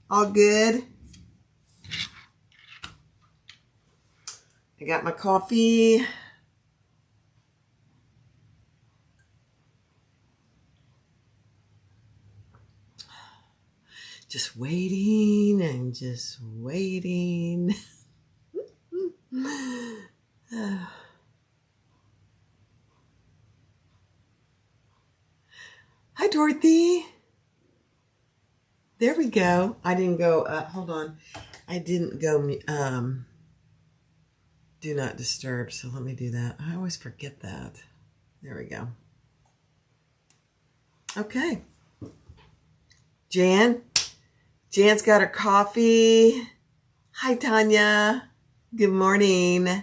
All good? I got my coffee. Just waiting and just waiting. Hi, Dorothy. There we go. I didn't go, hold on. I didn't go, do not disturb. So let me do that. I always forget that. There we go. Okay. Jan's got her coffee. Hi, Tanya. Good morning.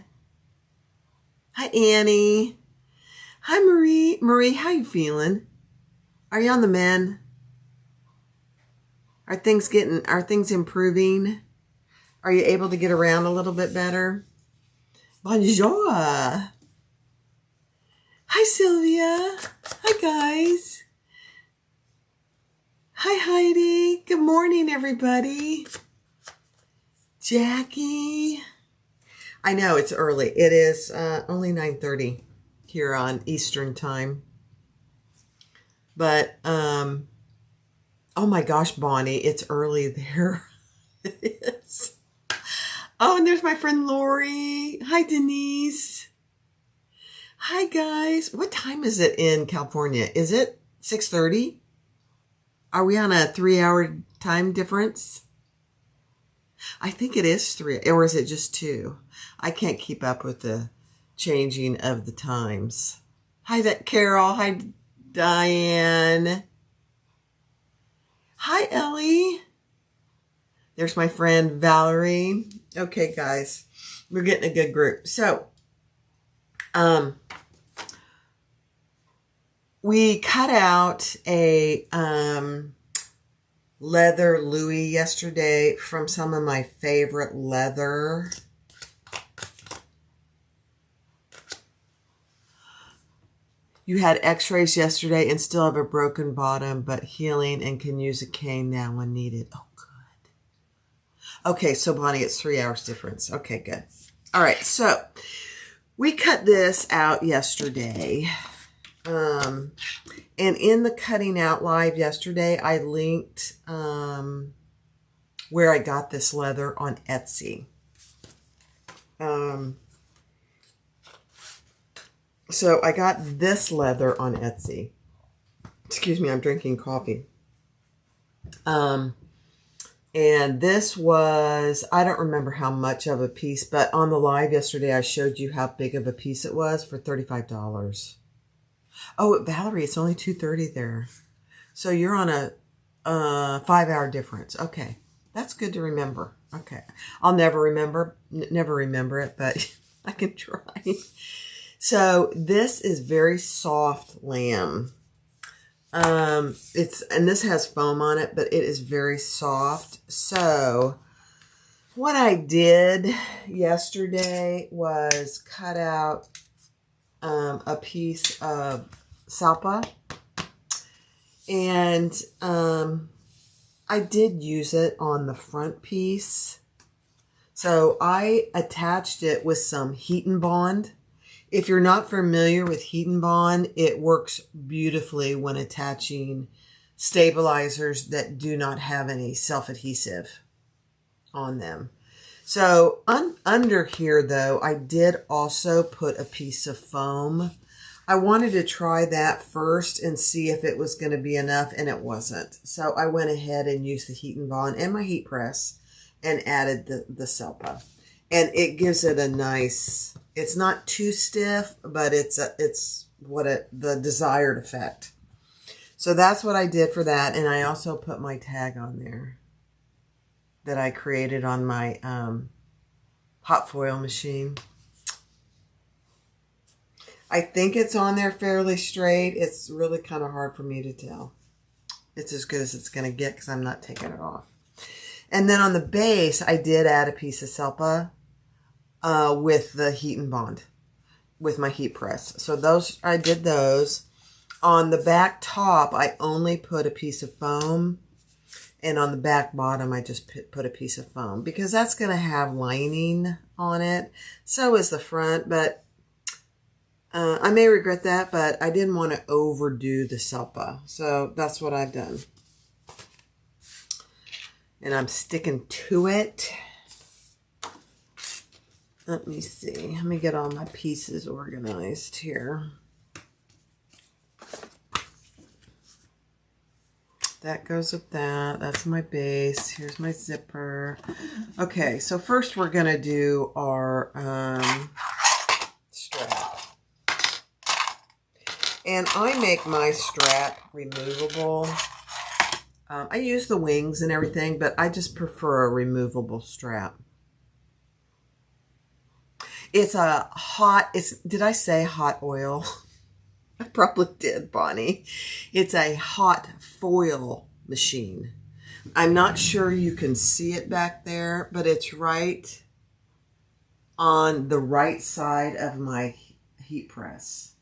Hi, Annie. Hi, Marie. Marie, how you feeling? Are you on the mend? Are things improving? Are you able to get around a little bit better? Bonjour. Hi, Sylvia. Hi, guys. Hi, Heidi. Good morning, everybody. Jackie. I know it's early. It is only 9:30 here on Eastern time. But, oh my gosh, Bonnie, it's early there. It is. Oh, and there's my friend Lori. Hi, Denise. Hi, guys. What time is it in California? Is it 6:30? Are we on a 3-hour time difference? I think it is 3, or is it just 2? I can't keep up with the changing of the times. Hi, Carol. Hi, Diane. Hi, Ellie. There's my friend Valerie. Okay, guys, we're getting a good group. So, we cut out a leather Louie yesterday from some of my favorite leather. You had x-rays yesterday and still have a broken bottom, but healing and can use a cane now when needed. Oh, good. Okay, so Bonnie, it's 3 hours difference. Okay, good. All right, so we cut this out yesterday. And in the cutting out live yesterday, I linked where I got this leather on Etsy. So I got this leather on Etsy. Excuse me, I'm drinking coffee. And this was, I don't remember how much of a piece, but on the live yesterday, I showed you how big of a piece it was for $35. Oh, Valerie, it's only 2:30 there. So you're on a 5-hour difference. Okay. That's good to remember. Okay. I'll never remember it, but I can try. So this is very soft lamb. And this has foam on it, but it is very soft. So what I did yesterday was cut out a piece of salpa, and I did use it on the front piece. So I attached it with some heat and bond. If you're not familiar with heat and bond, it works beautifully when attaching stabilizers that do not have any self-adhesive on them. So under here, though, I did also put a piece of foam. I wanted to try that first and see if it was going to be enough, and it wasn't. So I went ahead and used the heat and bond and my heat press and added the Selpa. And it gives it a nice, it's not too stiff, but it's the desired effect. So that's what I did for that. And I also put my tag on there that I created on my hot foil machine. I think it's on there fairly straight. It's really kind of hard for me to tell. It's as good as it's going to get because I'm not taking it off. And then on the base, I did add a piece of Selpa with the heat and bond with my heat press. So those, I did those. On the back top, I only put a piece of foam And on the back bottom, I just put a piece of foam because that's going to have lining on it. So is the front, but I may regret that, but I didn't want to overdo the selpa. So that's what I've done. And I'm sticking to it. Let me see. Let me get all my pieces organized here. That goes with that. That's my base. Here's my zipper. Okay, so first we're going to do our strap. And I make my strap removable. I use the wings and everything, but I just prefer a removable strap. It's a hot, did I say hot oil? I probably did, Bonnie. It's a hot foil machine. I'm not sure you can see it back there, but it's right on the right side of my heat press.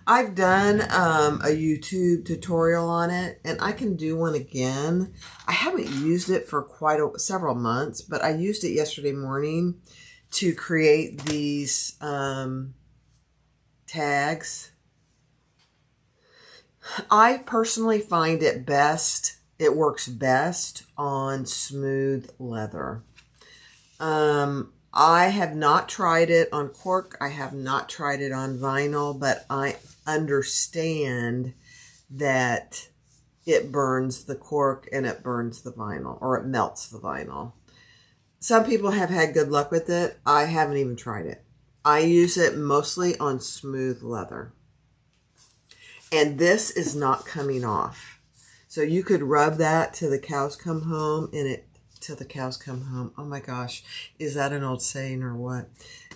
I've done a YouTube tutorial on it, and I can do one again. I haven't used it for several months, but I used it yesterday morning to create these tags. I personally find it works best on smooth leather. I have not tried it on cork. I have not tried it on vinyl, but I understand that it burns the cork and it burns the vinyl, or it melts the vinyl. Some people have had good luck with it. I haven't even tried it. I use it mostly on smooth leather. And this is not coming off. So you could rub that till the cows come home, and till the cows come home. Oh my gosh, is that an old saying or what?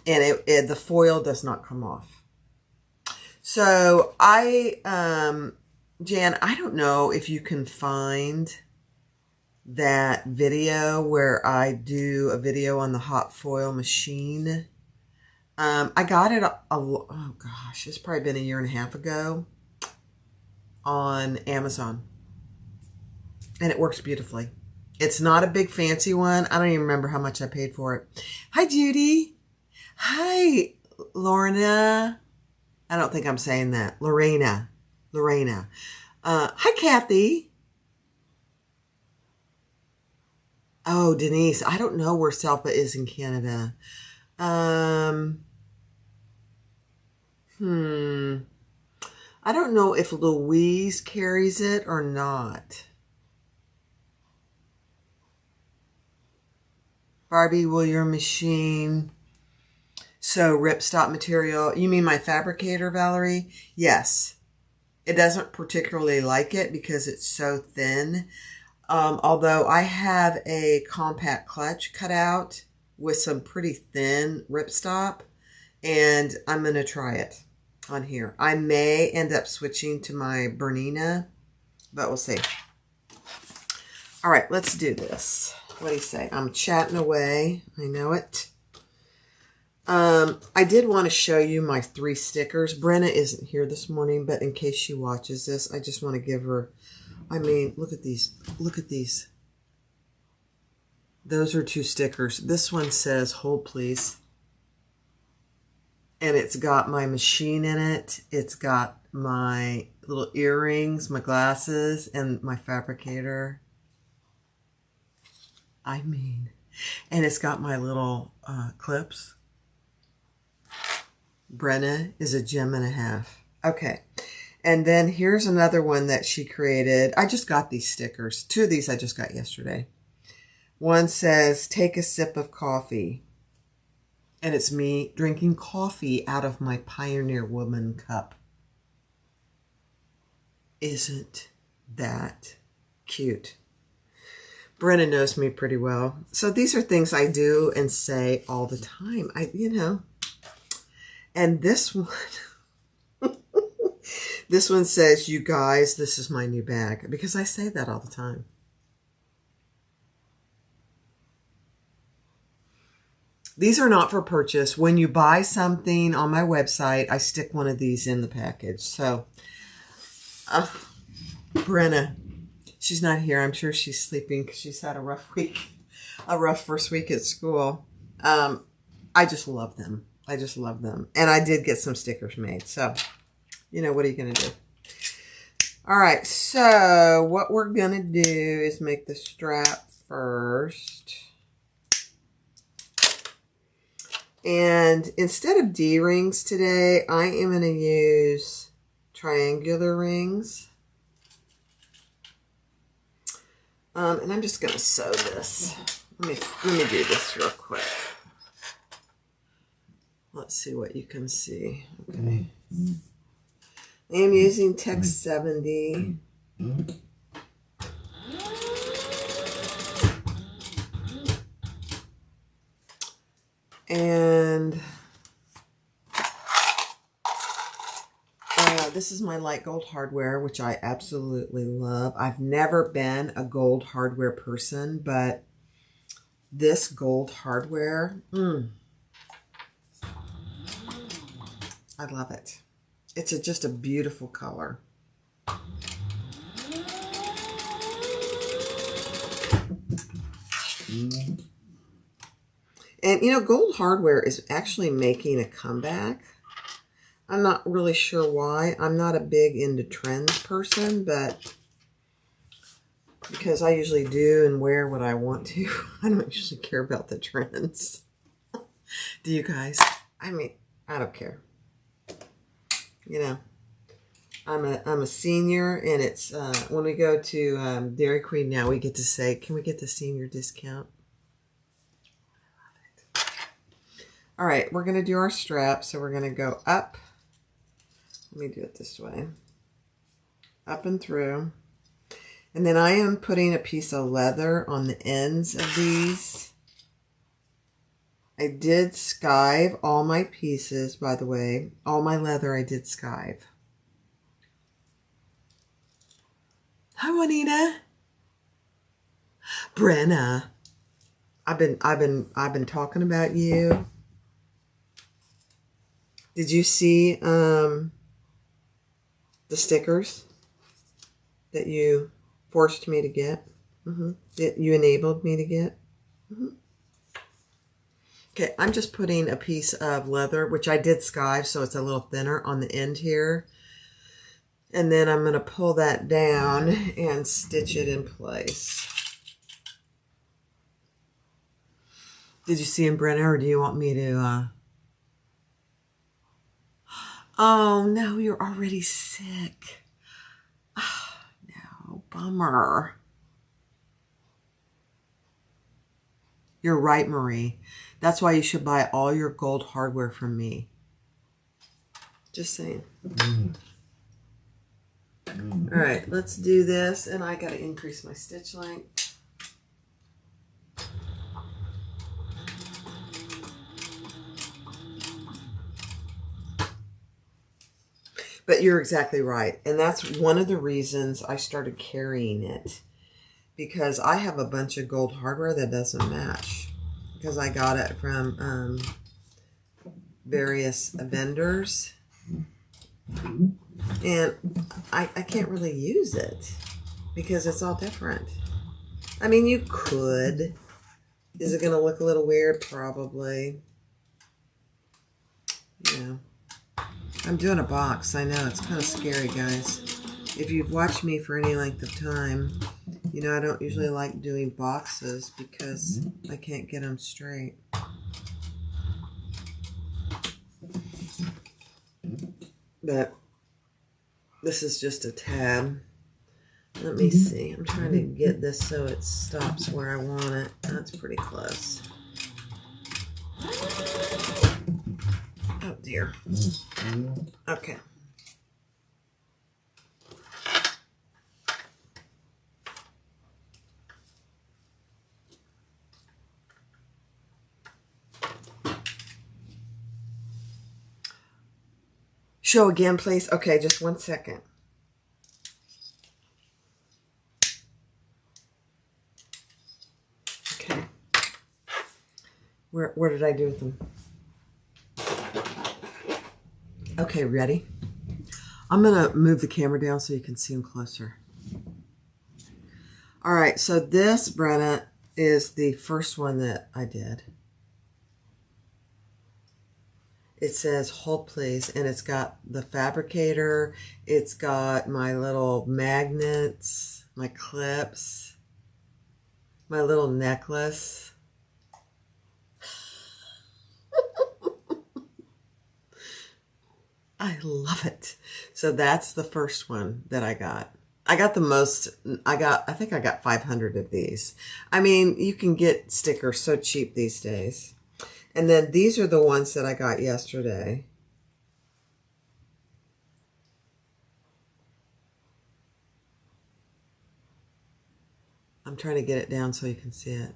And the foil does not come off. So Jan, I don't know if you can find that video where I do a video on the hot foil machine. I got it, oh gosh, it's probably been 1.5 years ago on Amazon. And it works beautifully. It's not a big fancy one. I don't even remember how much I paid for it. Hi, Judy. Hi, Lorna. I don't think I'm saying that. Lorena. Hi, Kathy. Oh, Denise. I don't know where Selpa is in Canada. I don't know if Louise carries it or not. Barbie, will your machine sew ripstop material? You mean my fabricator, Valerie? Yes. It doesn't particularly like it because it's so thin. Although I have a compact clutch cut out with some pretty thin ripstop, and I'm going to try it on here. I may end up switching to my Bernina, but we'll see. All right, let's do this. What do you say? I'm chatting away. I know it. I did want to show you my 3 stickers. Brenna isn't here this morning, but in case she watches this, I just want to give her, I mean, look at these. Look at these. Those are 2 stickers. This one says, hold please. And it's got my machine in it. It's got my little earrings, my glasses, and my fabricator. I mean, and it's got my little clips. Brenna is a gem and a half. Okay. And then here's another one that she created. I just got these stickers. 2 of these I just got yesterday. One says, take a sip of coffee. And it's me drinking coffee out of my Pioneer Woman cup. Isn't that cute? Brenna knows me pretty well. So these are things I do and say all the time. You know. And this one, this one says, you guys, this is my new bag. Because I say that all the time. These are not for purchase. When you buy something on my website, I stick one of these in the package. So, Brenna, She's not here. I'm sure she's sleeping because she's had a rough week, a rough first week at school. I just love them. I just love them. And I did get some stickers made. So, you know, what are you going to do? All right. So what we're going to do is make the strap first. And instead of D-rings today, I am going to use triangular rings. And I'm just going to sew this. Let me do this real quick. Let's see what you can see. Okay. I am using Text 70. And this is my light gold hardware, which I absolutely love. I've never been a gold hardware person, but this gold hardware, I love it. It's just a beautiful color. And, you know, gold hardware is actually making a comeback. I'm not really sure why. I'm not a big into trends person, but because I usually do and wear what I want to, I don't usually care about the trends. Do you guys? I mean, I don't care. You know, I'm a senior, and it's when we go to Dairy Queen now, we get to say, can we get the senior discount? All right, we're going to do our strap. So we're going to go up. Let me do it this way. Up and through. And then I am putting a piece of leather on the ends of these. I did skive all my pieces, by the way. All my leather I did skive. Hi, Juanita. Brenna. I've been talking about you. Did you see the stickers that you forced me to get? That you enabled me to get? Okay, I'm just putting a piece of leather, which I did skive, so it's a little thinner on the end here. And then I'm going to pull that down and stitch it in place. Did you see him, Brenna, or do you want me to... Oh, no, you're already sick. Oh, no, bummer. You're right, Marie. That's why you should buy all your gold hardware from me. Just saying. All right, let's do this. And I got to increase my stitch length. But you're exactly right. And that's one of the reasons I started carrying it. Because I have a bunch of gold hardware that doesn't match. Because I got it from various vendors. And I can't really use it. Because it's all different. I mean, you could. Is it going to look a little weird? Probably. Yeah. I'm doing a box. I know, it's kind of scary, guys. If you've watched me for any length of time, you know I don't usually like doing boxes because I can't get them straight. But this is just a tab. Let me see. I'm trying to get this so it stops where I want it. That's pretty close. Oh dear. Okay. Show again, please. Okay, just 1 second. Okay. Where did I do with them? Okay, ready? I'm going to move the camera down so you can see them closer. All right, so this, Brenna, is the first one that I did. It says, hold please, and it's got the fabricator, it's got my little magnets, my clips, my little necklace. I love it. So that's the first one that I got. I got the most, I think I got 500 of these. I mean, you can get stickers so cheap these days. And then these are the ones that I got yesterday. I'm trying to get it down so you can see it.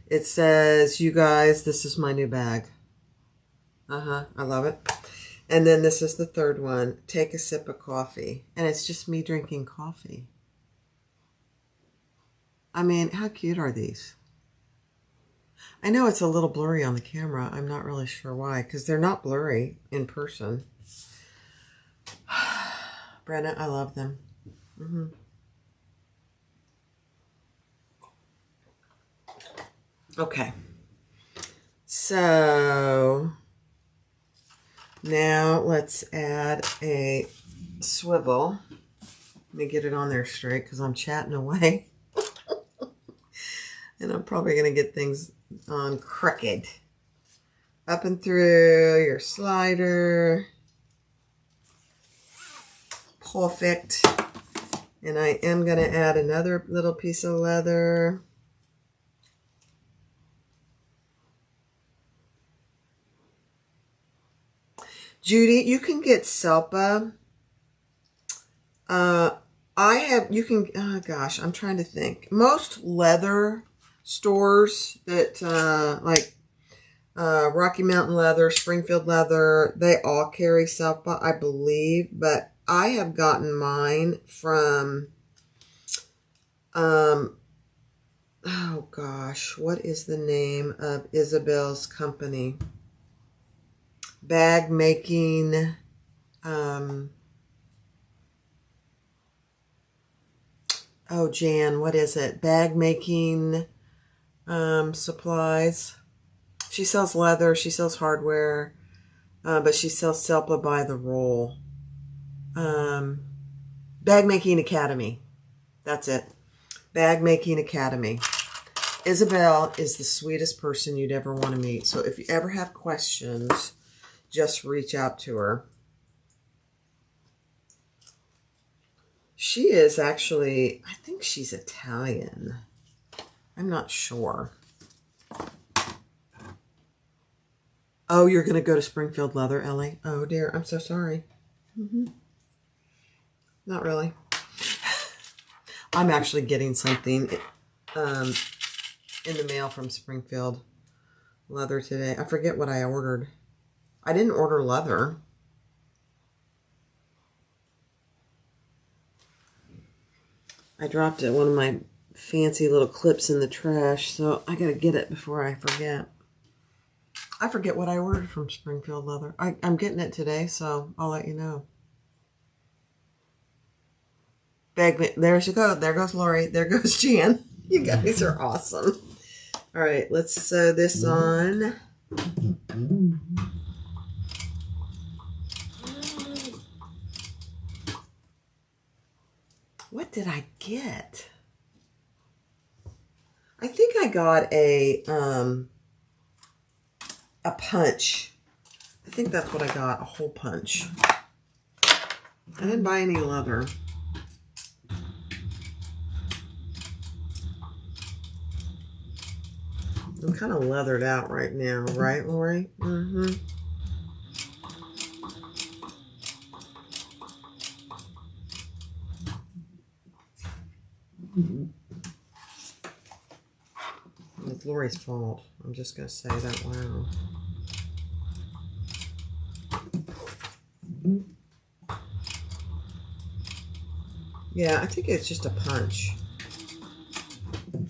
It says, you guys, this is my new bag. I love it. And then this is the third one. Take a sip of coffee. And it's just me drinking coffee. I mean, how cute are these? I know it's a little blurry on the camera. I'm not really sure why, because they're not blurry in person. Brenna, I love them. Okay. So now let's add a swivel. Let me get it on there straight because I'm chatting away. And I'm probably going to get things on crooked. Up and through your slider. Perfect. And I am going to add another little piece of leather. Judy, you can get Selpa. Gosh, I'm trying to think. Most leather stores that, like Rocky Mountain Leather, Springfield Leather, they all carry Selpa, I believe. But I have gotten mine from, oh gosh, what is the name of Isabel's company? Bag making, oh, Jan, what is it? Bag making supplies. She sells leather, she sells hardware, but she sells Selpa by the roll. Bag Making Academy. That's it. Bag Making Academy. Isabel is the sweetest person you'd ever want to meet. So if you ever have questions, just reach out to her. She is actually, I think she's Italian. I'm not sure. Oh, you're going to go to Springfield Leather, Ellie? Oh, dear. I'm so sorry. Not really. I'm actually getting something in the mail from Springfield Leather today. I forget what I ordered. I didn't order leather. I dropped one of my fancy little clips in the trash, so I gotta get it before I forget. I forget what I ordered from Springfield Leather. I'm getting it today, so I'll let you know. There she goes. There goes Lori. There goes Jan. You guys are awesome. All right, let's sew this on. What did I get? I think I got a punch. I think that's what I got, a hole punch. I didn't buy any leather. I'm kind of leathered out right now, right, Lori? It's Lori's fault. I'm just going to say that loud. Yeah, I think it's just a punch.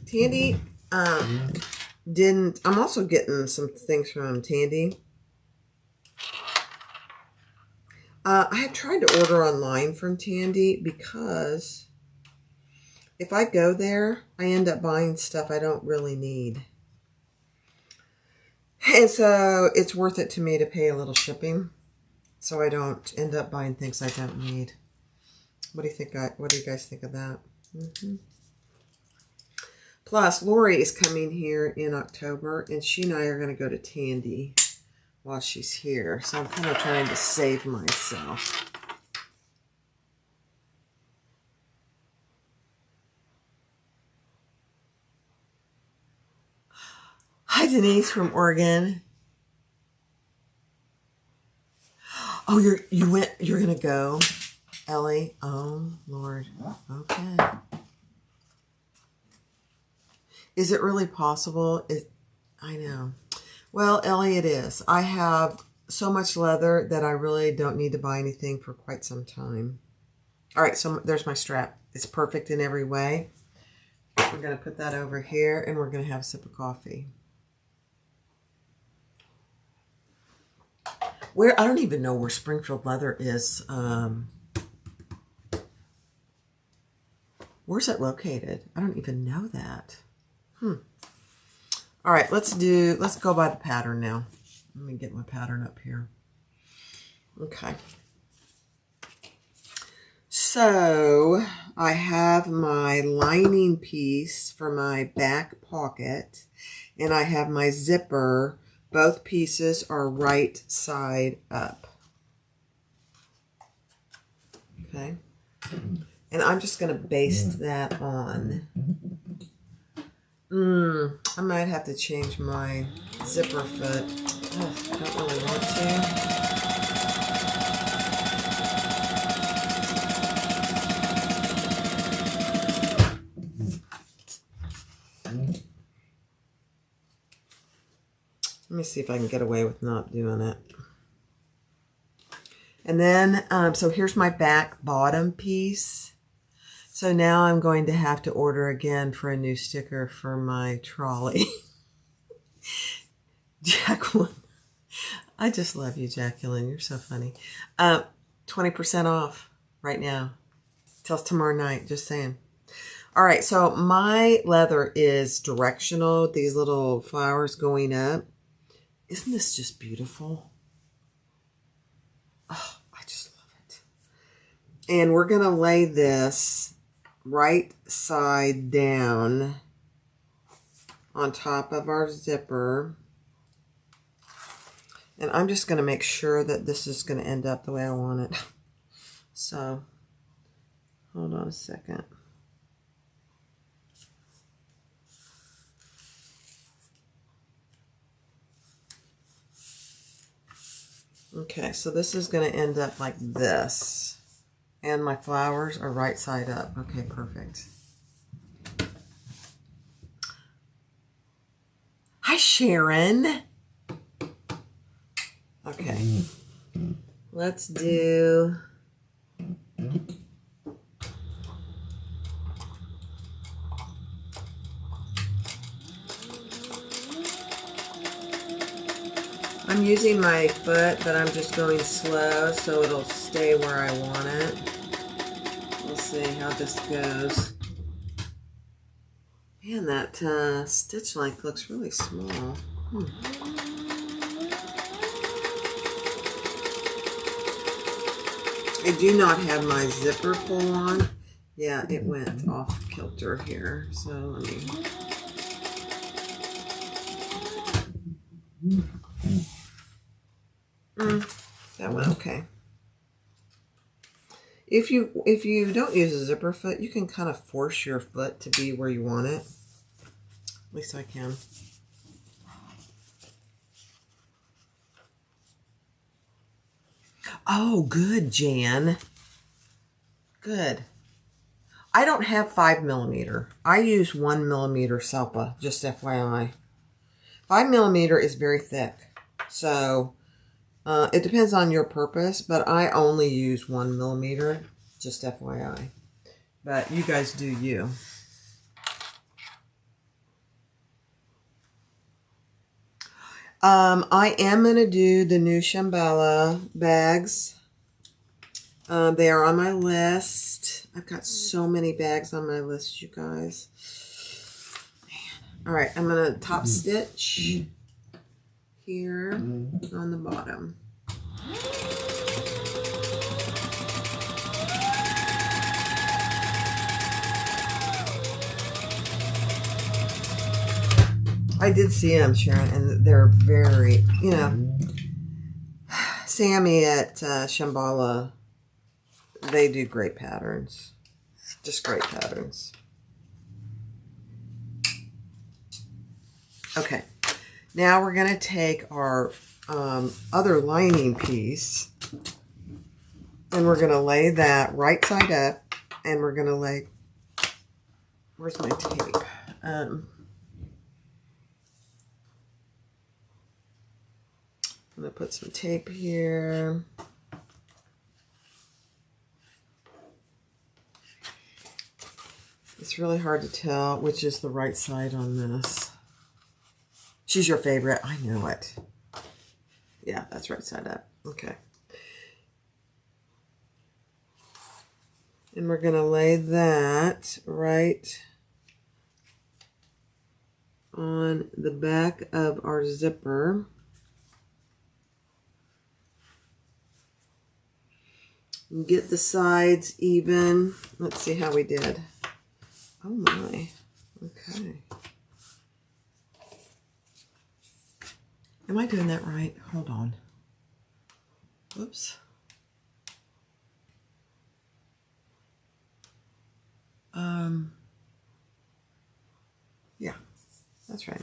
Tandy didn't... I'm also getting some things from Tandy. I had tried to order online from Tandy because if I go there, I end up buying stuff I don't really need. And so it's worth it to me to pay a little shipping so I don't end up buying things I don't need. What do you think? What do you guys think of that? Plus, Lori is coming here in October, and she and I are going to go to Tandy while she's here. So I'm kind of trying to save myself. Hi, Denise from Oregon. Oh, you're gonna go, Ellie? Oh, Lord. Okay. Is it really possible? I know. Well, Ellie, it is. I have so much leather that I really don't need to buy anything for quite some time. All right, so there's my strap. It's perfect in every way. We're gonna put that over here, and we're gonna have a sip of coffee. I don't even know where Springfield Leather is. Where's it located? I don't even know that. All right, let's go by the pattern now. Let me get my pattern up here. Okay. So I have my lining piece for my back pocket, and I have my zipper. Both pieces are right side up. Okay. And I'm just going to baste that on. I might have to change my zipper foot. Oh, I don't really want to. Let me see if I can get away with not doing it. And then, so here's my back bottom piece. So now I'm going to have to order again for a new sticker for my trolley. Jacqueline. I just love you, Jacqueline. You're so funny. 20% off right now. Till tomorrow night, just saying. All right, so my leather is directional. These little flowers going up. Isn't this just beautiful? Oh, I just love it. And we're going to lay this right side down on top of our zipper. And I'm just going to make sure that this is going to end up the way I want it. So, hold on a second. Okay, so this is going to end up like this. And my flowers are right side up. Okay, perfect. Hi, Sharon. Okay. Let's do... I'm using my foot, but I'm just going slow so it'll stay where I want it. We'll see how this goes. Man, that stitch length looks really small. I do not have my zipper pull on. Yeah, it went off kilter here. So let me... that went okay. If you don't use a zipper foot, you can kind of force your foot to be where you want it. At least I can. Oh, good, Jan. Good. I don't have 5mm. I use 1mm Selpa, just FYI. 5mm is very thick. So... it depends on your purpose, but I only use 1mm, just FYI. But you guys do you. I am going to do the new Shambhala bags. They are on my list. I've got so many bags on my list, you guys. All right, I'm going to top stitch here on the bottom. I did see them, Sharon, and they're very, you know, Sammy at Shambhala, they do great patterns. Just great patterns. Okay, now we're going to take our other lining piece, and we're going to lay that right side up, and we're going to lay, where's my tape? I'm going to put some tape here. It's really hard to tell which is the right side on this. She's your favorite. I know it. Yeah, that's right side up. Okay. And we're going to lay that right on the back of our zipper. And get the sides even. Let's see how we did. Oh my. Okay. Am I doing that right? Hold on. Whoops. Yeah, that's right.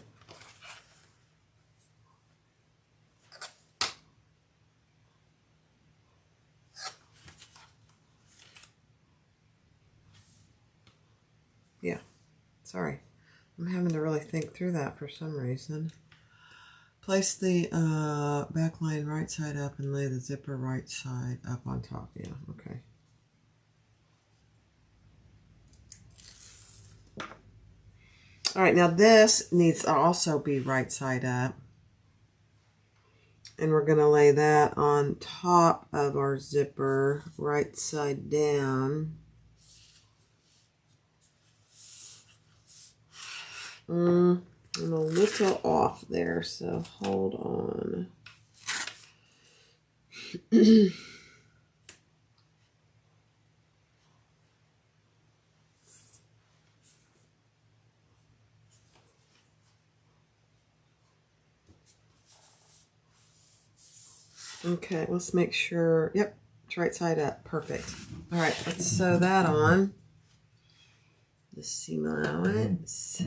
Yeah, sorry. I'm having to really think through that for some reason. Place the back line right side up and lay the zipper right side up on top. Yeah, okay. All right, now this needs to also be right side up. And we're going to lay that on top of our zipper, right side down. I'm a little off there, so hold on. Okay, let's make sure. Yep, it's right side up. Perfect. All right, let's sew that on. The seam allowance.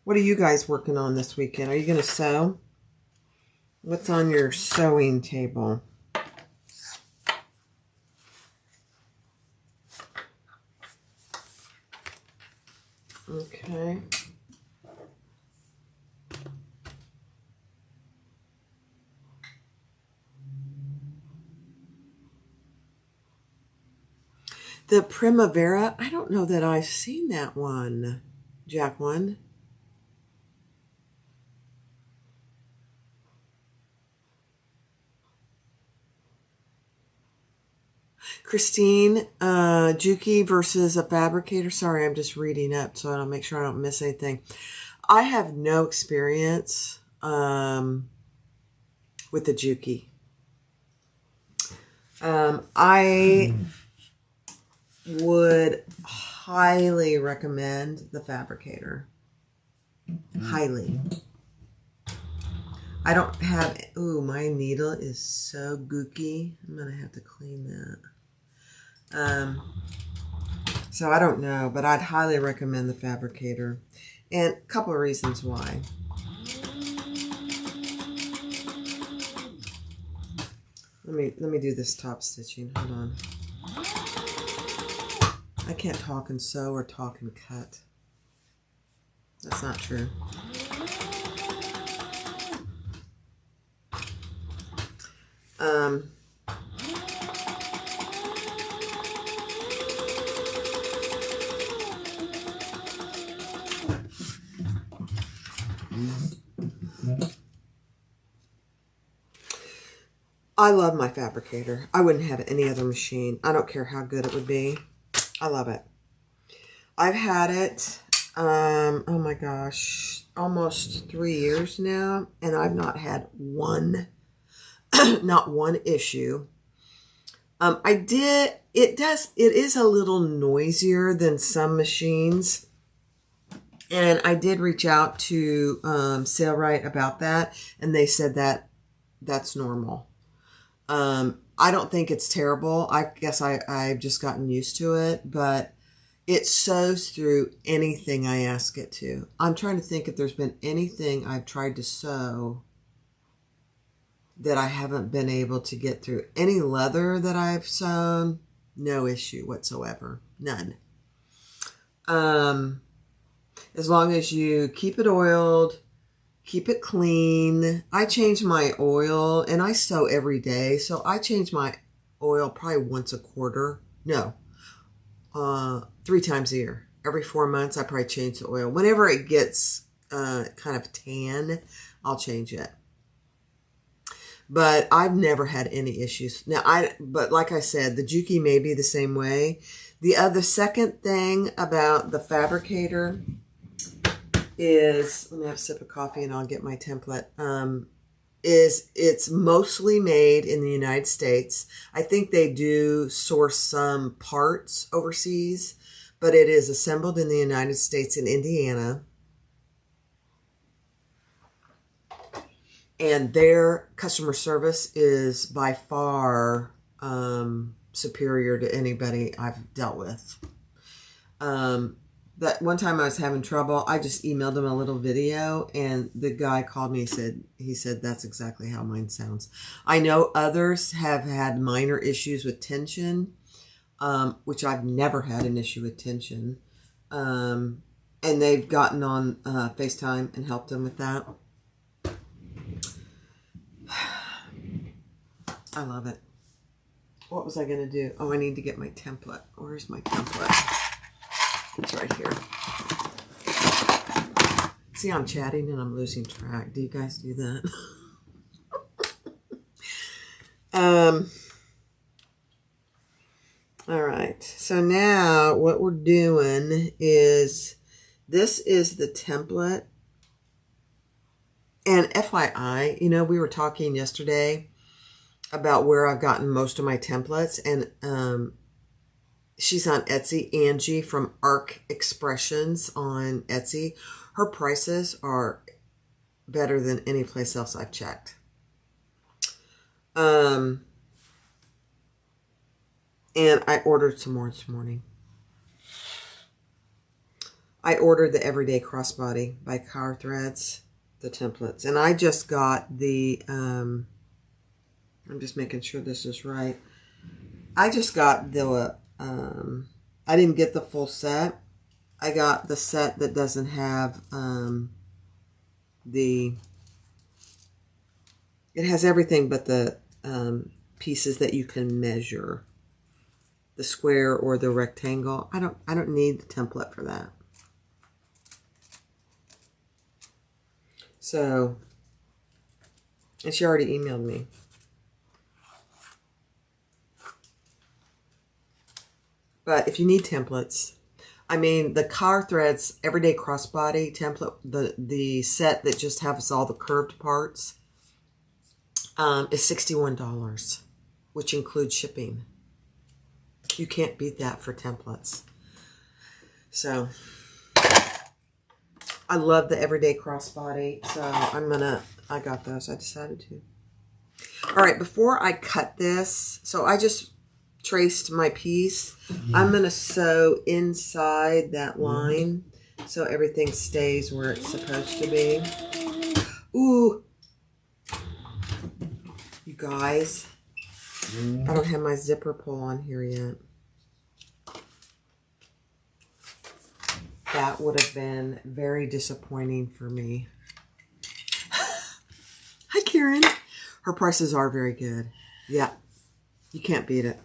What are you guys working on this weekend? Are you going to sew? What's on your sewing table? Okay. The Primavera, I don't know that I've seen that one, Jacqueline. Christine, Juki versus a fabricator. Sorry, I'm just reading up so I don't make sure I don't miss anything. I have no experience with the Juki. I would highly recommend the fabricator. Highly. I don't have, ooh, my needle is so gooky. I'm going to have to clean that. So I don't know, but I'd highly recommend the fabricator. And a couple of reasons why. Let me do this top stitching. Hold on. I can't talk and sew or talk and cut. That's not true. I love my fabricator. I wouldn't have any other machine. I don't care how good it would be. I love it. I've had it, oh my gosh, almost 3 years now, and I've not had one, not one issue. it is a little noisier than some machines. And I did reach out to Sailrite about that, and they said that that's normal. I don't think it's terrible. I guess I've just gotten used to it, but it sews through anything I ask it to. I'm trying to think if there's been anything I've tried to sew that I haven't been able to get through. Any leather that I've sewn, no issue whatsoever. None. As long as you keep it oiled, keep it clean. I change my oil, and I sew every day, so I change my oil probably once a quarter. No, 3 times a year. Every 4 months, I probably change the oil. Whenever it gets kind of tan, I'll change it. But I've never had any issues. Now, but like I said, the Juki may be the same way. The second thing about the fabricator is, let me have a sip of coffee and I'll get my template, is it's mostly made in the United States. I think they do source some parts overseas, but it is assembled in the United States in Indiana. And their customer service is by far superior to anybody I've dealt with. That one time I was having trouble, I just emailed him a little video, and the guy called me. He said that's exactly how mine sounds. I know others have had minor issues with tension, which I've never had an issue with tension. And they've gotten on FaceTime and helped them with that. I love it. What was I going to do? Oh, I need to get my template. Where's my template? It's right here. See, I'm chatting and I'm losing track. Do you guys do that? All right. So now what we're doing is, this is the template. And FYI, you know, we were talking yesterday about where I've gotten most of my templates, and she's on Etsy, Angie from Arc Expressions on Etsy. Her prices are better than any place else I've checked. And I ordered some more this morning. I ordered the Everyday Crossbody by Car Threads, the templates. And I just got the, I'm just making sure this is right. I just got the, I didn't get the full set. I got the set that doesn't have it has everything but the pieces that you can measure, the square or the rectangle. I don't need the template for that. So, and she already emailed me. But if you need templates, I mean, the Car Threads Everyday Crossbody template, the set that just has all the curved parts, is $61, which includes shipping. You can't beat that for templates. So, I love the Everyday Crossbody, so I got those. I decided to. All right, before I cut this, so I just traced my piece. I'm going to sew inside that line so everything stays where it's supposed to be. Ooh. You guys, I don't have my zipper pull on here yet. That would have been very disappointing for me. Hi, Karen. Her prices are very good. Yeah, you can't beat it.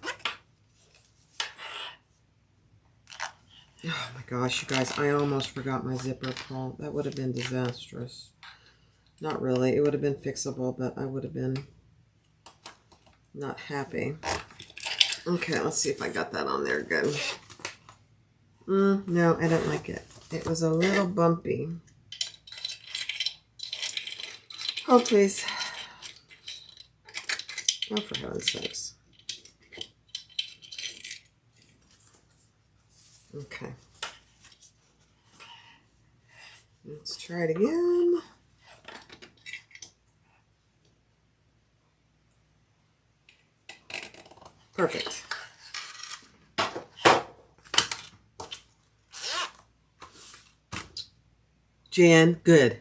Oh my gosh, you guys, I almost forgot my zipper pull. That would have been disastrous. Not really. It would have been fixable, but I would have been not happy. Okay, let's see if I got that on there good. No, I don't like it. It was a little bumpy. Oh, please. Oh, for heaven's sakes. Okay. Let's try it again. Perfect. Jan, good.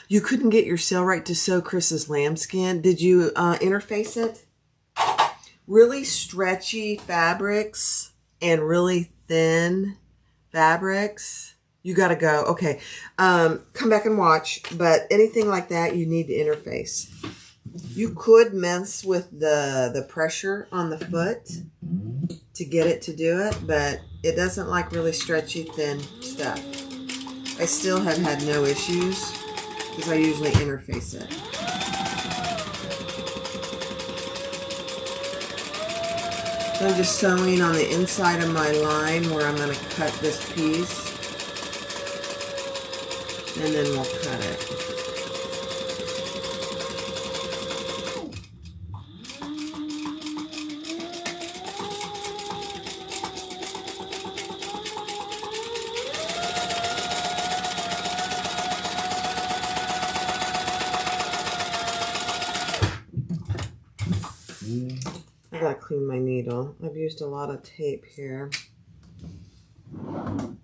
You couldn't get your Sailrite to sew Chris's lambskin. Did you interface it? Really stretchy fabrics and really thin fabrics, you got to go. Okay, come back and watch. But anything like that, you need to interface. You could mess with the pressure on the foot to get it to do it, but it doesn't like really stretchy, thin stuff. I still have had no issues because I usually interface it. So I'm just sewing on the inside of my line where I'm going to cut this piece, and then we'll cut it. I gotta clean my needle. I've used a lot of tape here.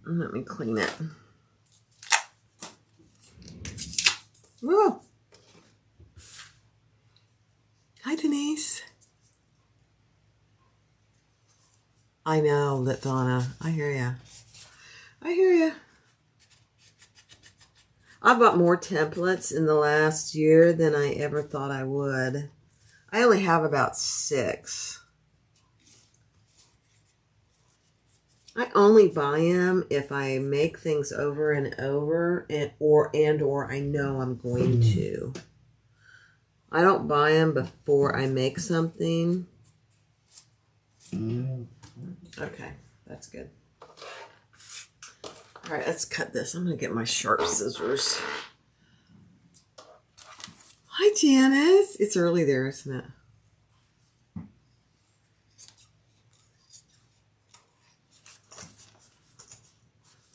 Let me clean it. Whoa. Hi, Denise. I know, Donna. I hear ya. I hear ya. I bought more templates in the last year than I ever thought I would. I only have about 6. I only buy them if I make things over and over, or I know I'm going to. I don't buy them before I make something. Okay, that's good. All right, let's cut this. I'm going to get my sharp scissors. Hi, Janice. It's early there, isn't it?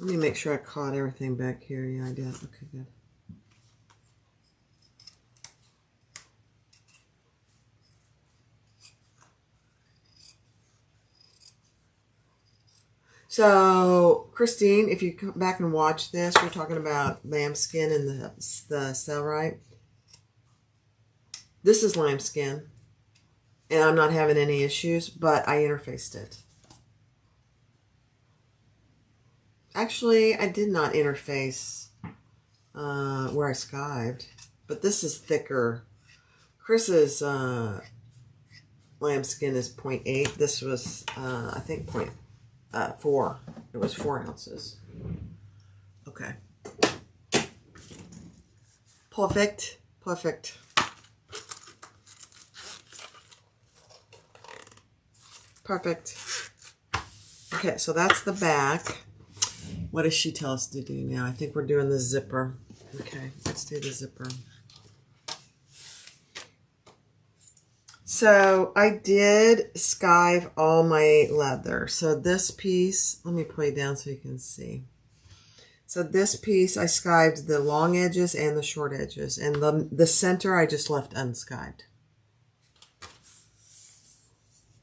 Let me make sure I caught everything back here. Yeah, I did. Okay, good. So, Christine, if you come back and watch this, we're talking about lambskin and the Sailrite. This is lambskin, and I'm not having any issues, but I interfaced it. Actually, I did not interface where I skived, but this is thicker. Chris's lambskin is 0.8. This was, I think, 0.4. It was 4 ounces. Okay. Perfect. Perfect. Perfect. Okay, so that's the back. What does she tell us to do now? I think we're doing the zipper. Okay, let's do the zipper. So I did skive all my leather. So this piece, let me play down so you can see. So this piece, I skived the long edges and the short edges. And the center, I just left unskived.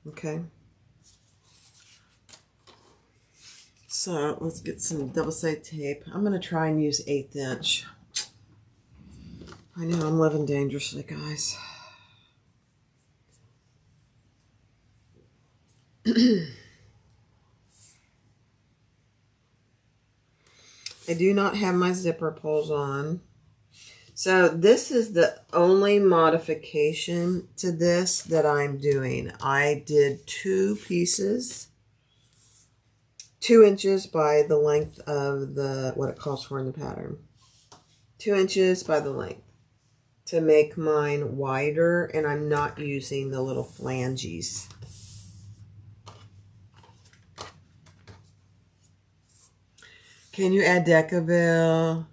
Okay. So let's get some double-sided tape. I'm going to try and use 1/8 inch. I know I'm living dangerously, guys. I do not have my zipper pulls on. So this is the only modification to this that I'm doing. I did 2 pieces, 2 inches by the length of what it calls for in the pattern. 2 inches by the length to make mine wider, and I'm not using the little flanges. Can you add Decaville?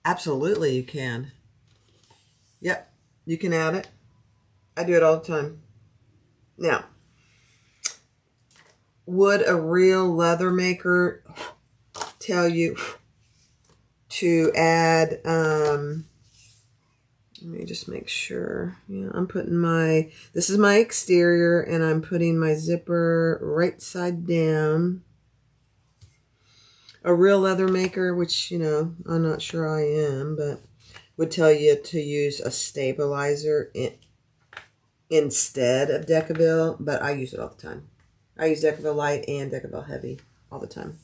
Absolutely you can. Yep, you can add it. I do it all the time. Now, would a real leather maker tell you to add, let me just make sure. Yeah, I'm putting this is my exterior, and I'm putting my zipper right side down. A real leather maker, which, you know, I'm not sure I am, but would tell you to use a stabilizer instead of Decaville, but I use it all the time. I use Decaville Light and Decaville Heavy all the time.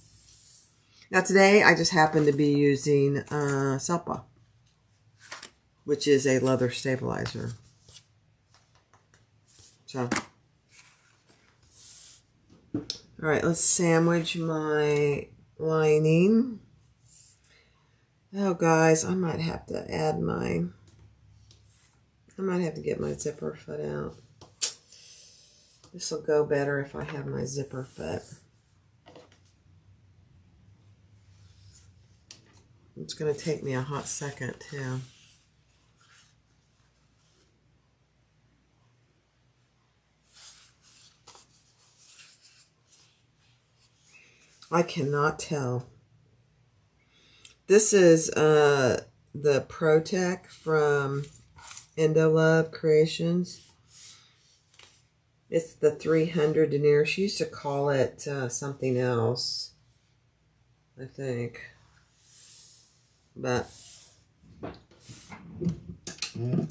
Now today, I just happen to be using Selpa, which is a leather stabilizer. So, all right, let's sandwich my lining. Oh, guys, I might have to get my zipper foot out. This will go better if I have my zipper foot. It's going to take me a hot second, too. I cannot tell. This is the Protec from Indolove Creations. It's the 300 denier. She used to call it something else, I think. But, oh,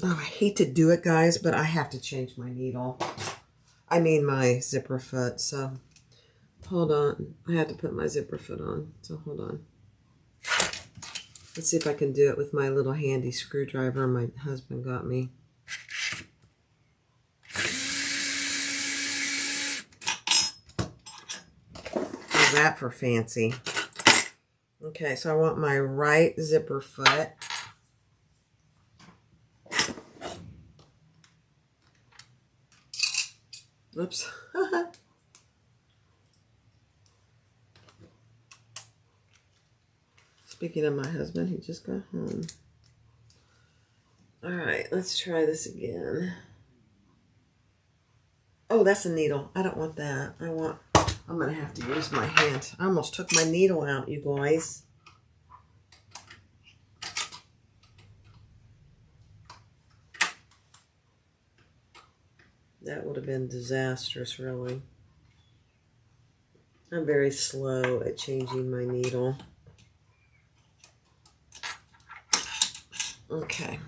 I hate to do it, guys, but I have to change my needle. I mean my zipper foot, so hold on. I have to put my zipper foot on, so hold on. Let's see if I can do it with my little handy screwdriver my husband got me. How's that for fancy? Okay, so I want my right zipper foot. Oops. Speaking of my husband, he just got home. All right, let's try this again. Oh, that's a needle. I don't want that. I'm going to have to use my hand. I almost took my needle out, you guys. That would have been disastrous, really. I'm very slow at changing my needle. Okay.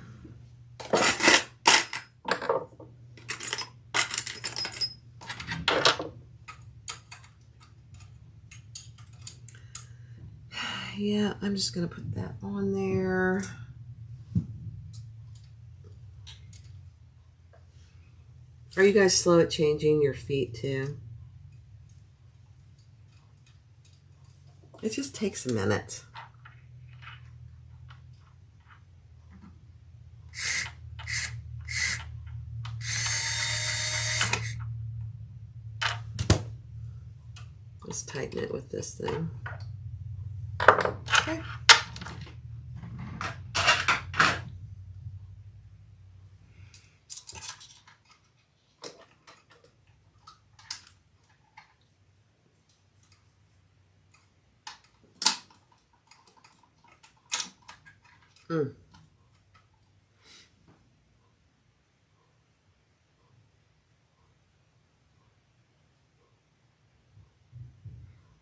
Yeah, I'm just going to put that on there. Are you guys slow at changing your feet too? It just takes a minute. Let's tighten it with this thing. Okay.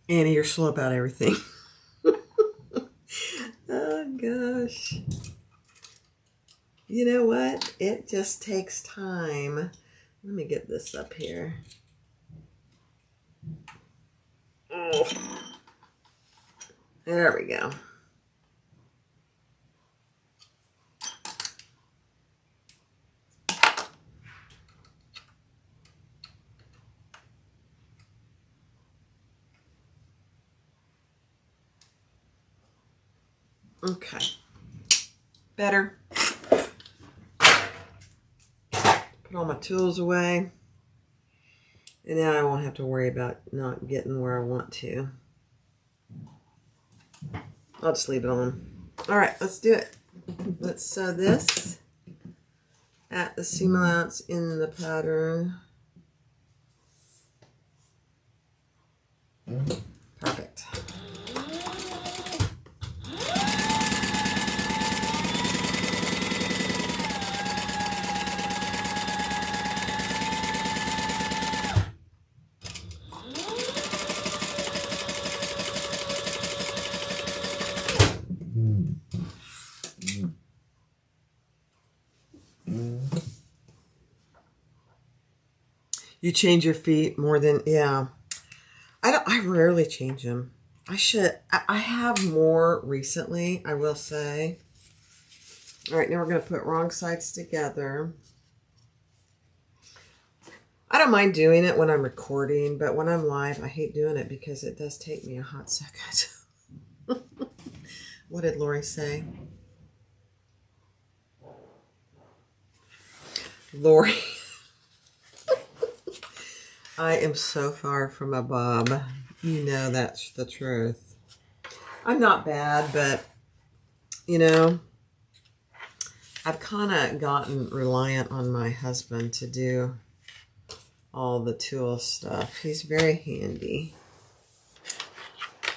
Annie, you're slow about everything. Oh, gosh. You know what? It just takes time. Let me get this up here. Oh. There we go. Okay. Better. Put all my tools away. And now I won't have to worry about not getting where I want to. I'll just leave it on. All right, let's do it. Let's sew this at the seam allowance in the pattern. Perfect. You change your feet more than, yeah. I rarely change them. I have more recently, I will say. All right, now we're going to put wrong sides together. I don't mind doing it when I'm recording, but when I'm live, I hate doing it because it does take me a hot second. What did Lori say? Lori. I am so far from a bob. You know that's the truth. I'm not bad, but, you know, I've kind of gotten reliant on my husband to do all the tool stuff. He's very handy.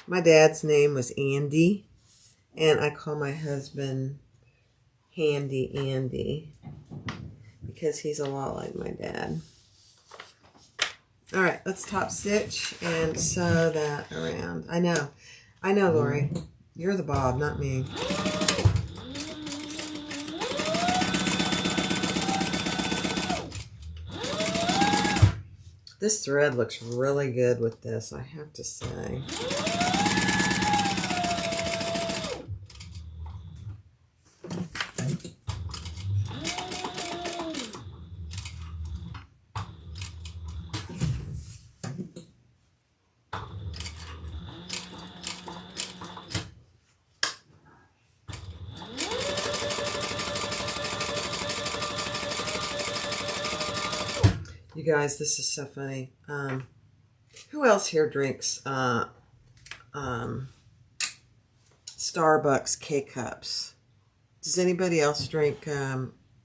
My dad's name was Andy, and I call my husband Handy Andy because he's a lot like my dad. All right, let's top stitch and sew that around. I know, Lori. You're the bob, not me. This thread looks really good with this, I have to say. You guys, this is so funny. Who else here drinks Starbucks K-Cups? Does anybody else drink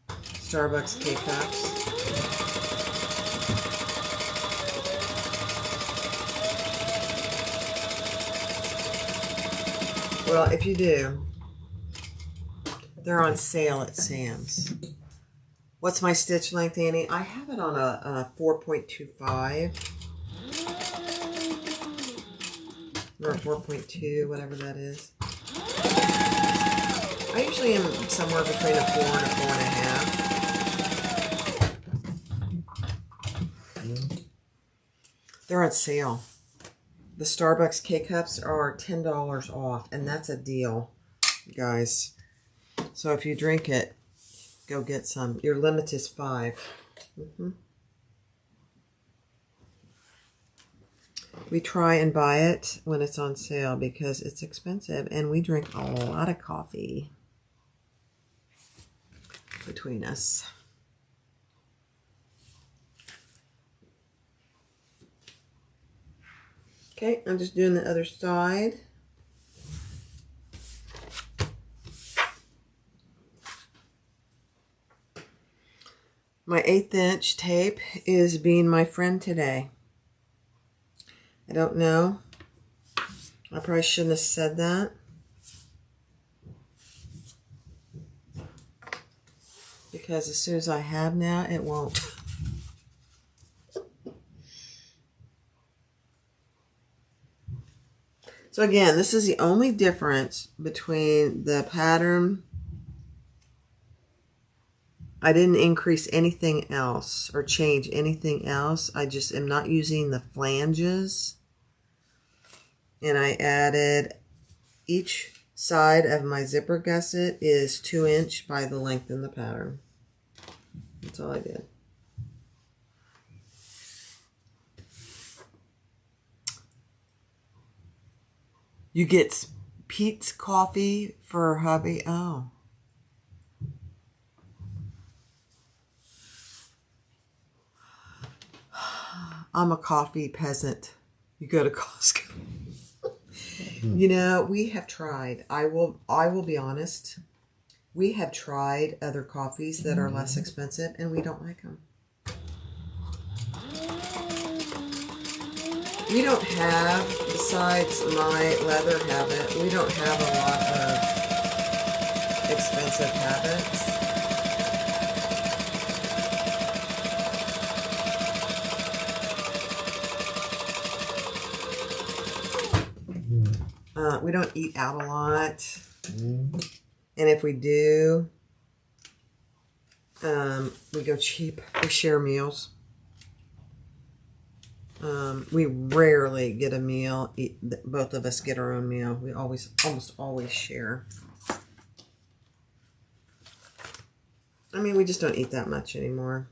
Starbucks K-Cups? Well, if you do, they're on sale at Sam's. What's my stitch length, Annie? I have it on a 4.25 or a 4.2, whatever that is. I usually am somewhere between a 4 and a 4.5. They're on sale. The Starbucks K-Cups are $10 off, and that's a deal, guys. So if you drink it, go get some. Your limit is 5. We try and buy it when it's on sale because it's expensive, and we drink a lot of coffee between us. Okay, I'm just doing the other side. My 1/8 inch tape is being my friend today. I don't know. I probably shouldn't have said that. Because as soon as I have now, it won't. So again, this is the only difference between the pattern. I didn't increase anything else or change anything else. I just am not using the flanges. And I added each side of my zipper gusset is 2 inch by the length in the pattern. That's all I did. You get Pete's Coffee for hubby. Oh. I'm a coffee peasant. You go to Costco. You know, we have tried. I will be honest. We have tried other coffees that are less expensive, and we don't like them. We don't have, besides my leather habit, we don't have a lot of expensive habits. We don't eat out a lot. And if we do, we go cheap. We share meals. We rarely get a meal. Both of us get our own meal. We almost always share. I mean, we just don't eat that much anymore.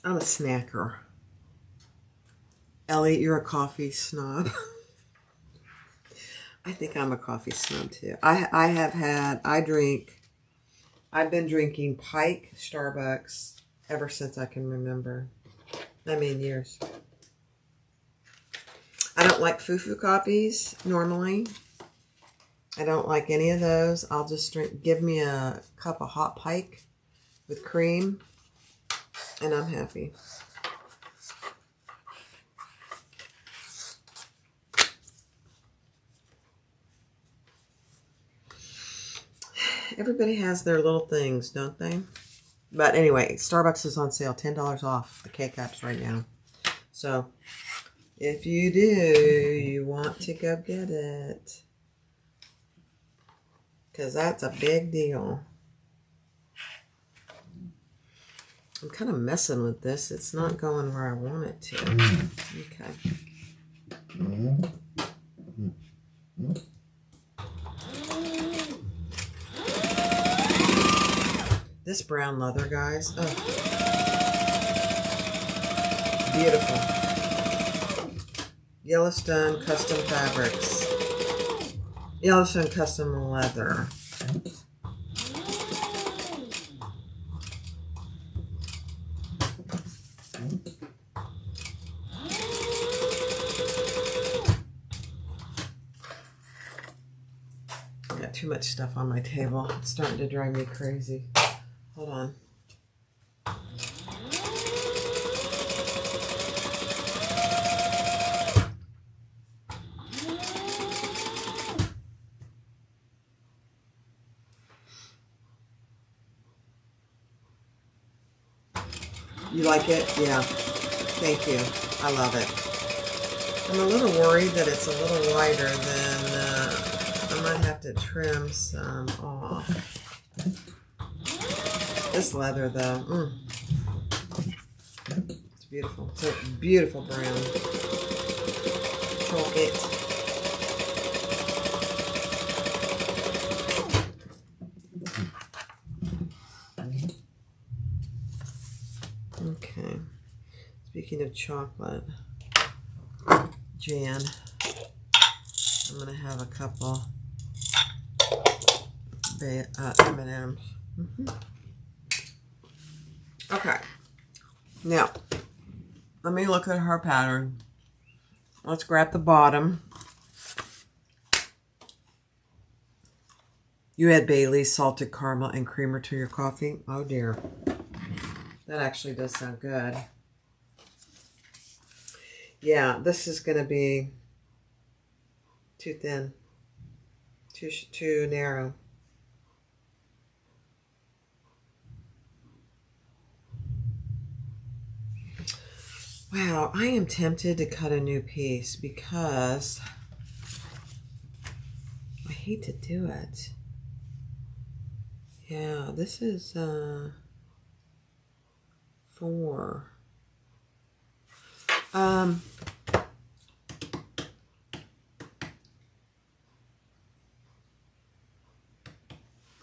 I'm a snacker. Elliot, you're a coffee snob. I think I'm a coffee snob too. I've been drinking Pike Starbucks ever since I can remember. I mean, years. I don't like fufu coffees normally. I don't like any of those. I'll just give me a cup of hot Pike with cream, and I'm happy. Everybody has their little things, don't they? But anyway, Starbucks is on sale. $10 off the K-Cups right now. So, if you do, you want to go get it. Because that's a big deal. I'm kind of messing with this. It's not going where I want it to. Okay. This brown leather, guys. Oh. Beautiful. Yellowstone Custom Fabrics. Yellowstone Custom Leather. I got too much stuff on my table. It's starting to drive me crazy. Hold on. You like it? Yeah. Thank you. I love it. I'm a little worried that it's a little lighter than I might have to trim some off. This leather, though, it's beautiful. It's a beautiful brown. Chalk it. Okay. Speaking of chocolate, Jan, I'm gonna have a couple M&Ms. Okay, now, let me look at her pattern. Let's grab the bottom. You add Bailey's salted caramel and creamer to your coffee. Oh dear. That actually does sound good. Yeah, this is going to be too thin. Too narrow. Wow, I am tempted to cut a new piece because I hate to do it. Yeah, this is 4.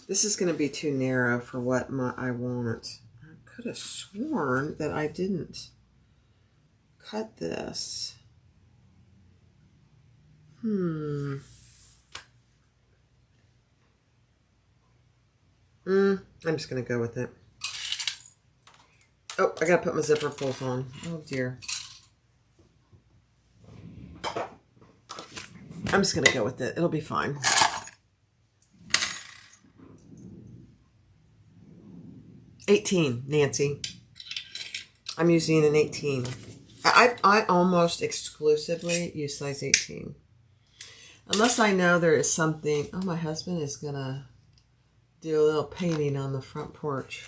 This is going to be too narrow for what I want. I could have sworn that I didn't cut this. I'm just going to go with it. Oh, I got to put my zipper pulls on. Oh, dear. I'm just going to go with it. It'll be fine. $18, Nancy. I'm using an 18. I almost exclusively use size 18. Unless I know there is something. Oh, my husband is going to do a little painting on the front porch.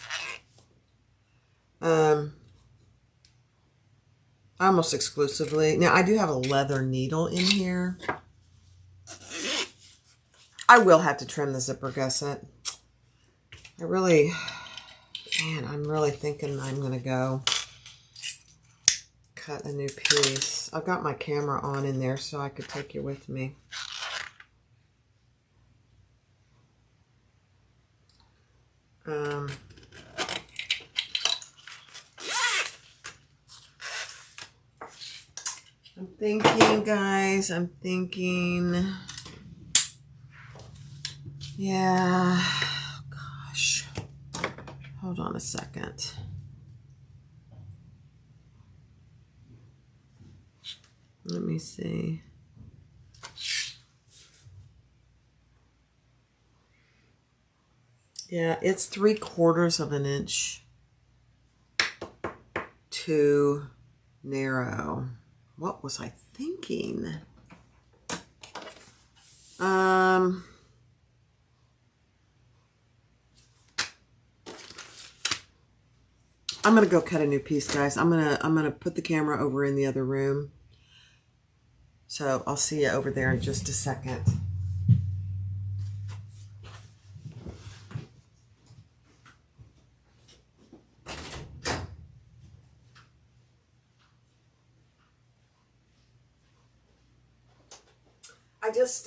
Almost exclusively. Now, I do have a leather needle in here. I will have to trim the zipper gusset. I'm really thinking I'm going to go cut a new piece. I've got my camera on in there so I could take you with me. I'm thinking, guys, yeah, oh, gosh, hold on a second. Let me see. Yeah, it's 3/4 of an inch too narrow. What was I thinking? I'm gonna go cut a new piece, guys. I'm gonna put the camera over in the other room. So I'll see you over there in just a second.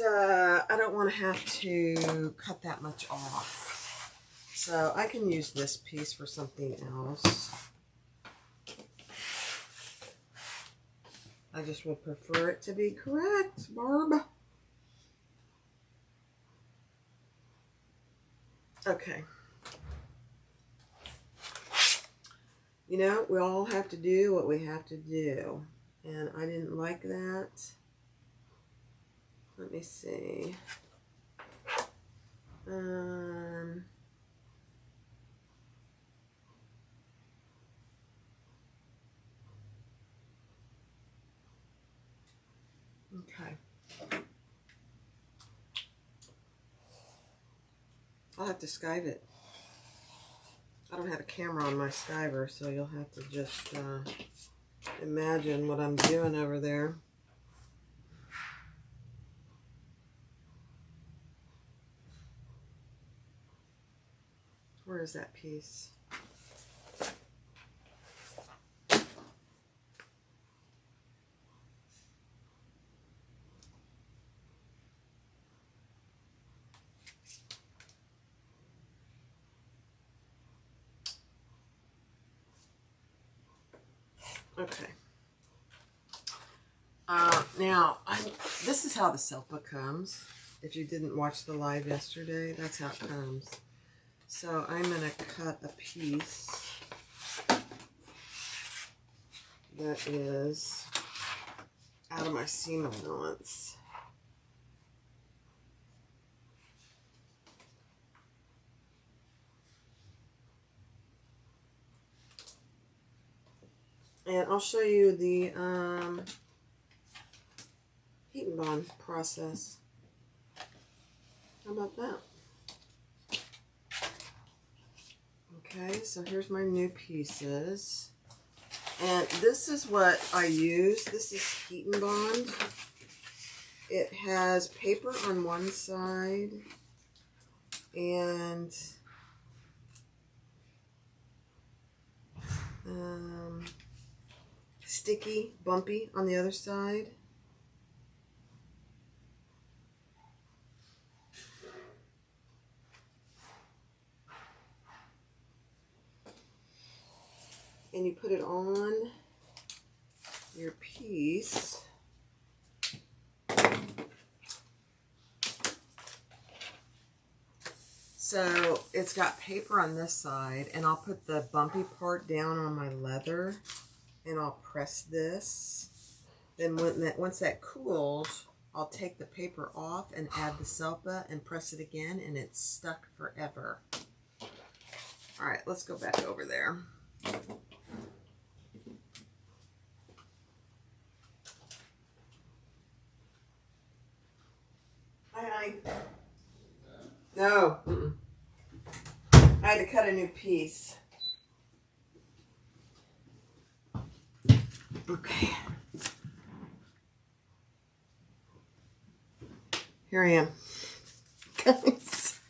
I don't want to have to cut that much off. So I can use this piece for something else. I just would prefer it to be correct, Barb. Okay. You know, we all have to do what we have to do. And I didn't like that. Let me see. Okay. I'll have to skive it. I don't have a camera on my skiver, so you'll have to just imagine what I'm doing over there. Where is that piece? Okay. Now, this is how the self-book comes. If you didn't watch the live yesterday, that's how it comes. So I'm going to cut a piece that is out of my seam allowance. And I'll show you the heat and bond process. How about that? Okay, so here's my new pieces. And this is what I use. This is heat and bond. It has paper on one side and sticky, bumpy on the other side. And you put it on your piece. So it's got paper on this side, and I'll put the bumpy part down on my leather, and I'll press this. Then once that cools, I'll take the paper off and add the Selpa and press it again, and it's stuck forever. All right, let's go back over there. Hi. No. I had to cut a new piece. Okay. Here I am. Guys.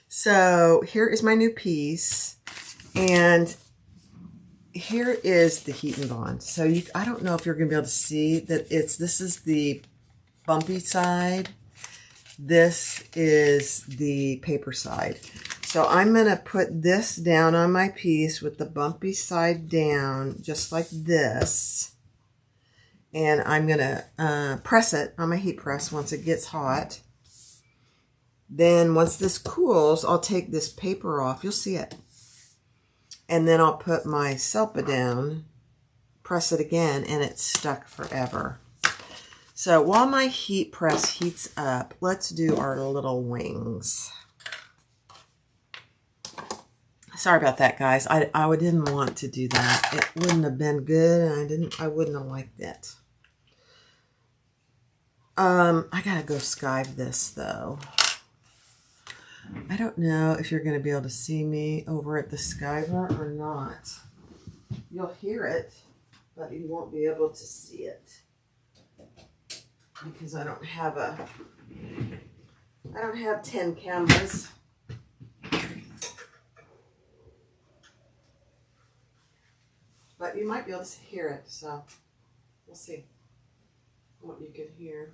So here is my new piece. And here is the heat and bond. So I don't know if you're going to be able to see that this is the bumpy side. This is the paper side. So I'm going to put this down on my piece with the bumpy side down, just like this. And I'm going to press it on my heat press once it gets hot. Then once this cools, I'll take this paper off. You'll see it. And then I'll put my Selpa down, press it again, and it's stuck forever. So while my heat press heats up, let's do our little wings. Sorry about that, guys. I didn't want to do that. It wouldn't have been good, and I wouldn't have liked it. I gotta go skive this though. I don't know if you're gonna be able to see me over at the skiver or not. You'll hear it, but you won't be able to see it. Because I don't have 10 cameras. But you might be able to hear it, so we'll see what you can hear.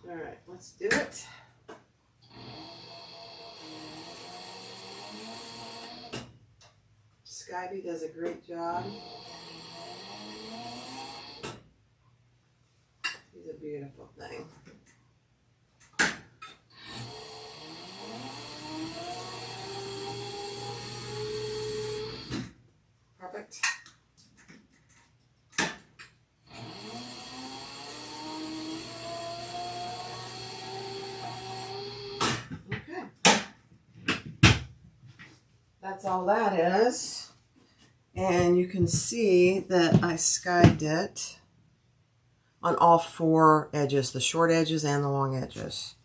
All right, let's do it. Skivey does a great job. He's a beautiful thing. Perfect. Okay. That's all that is. And you can see that I skived it on all 4 edges, the short edges and the long edges.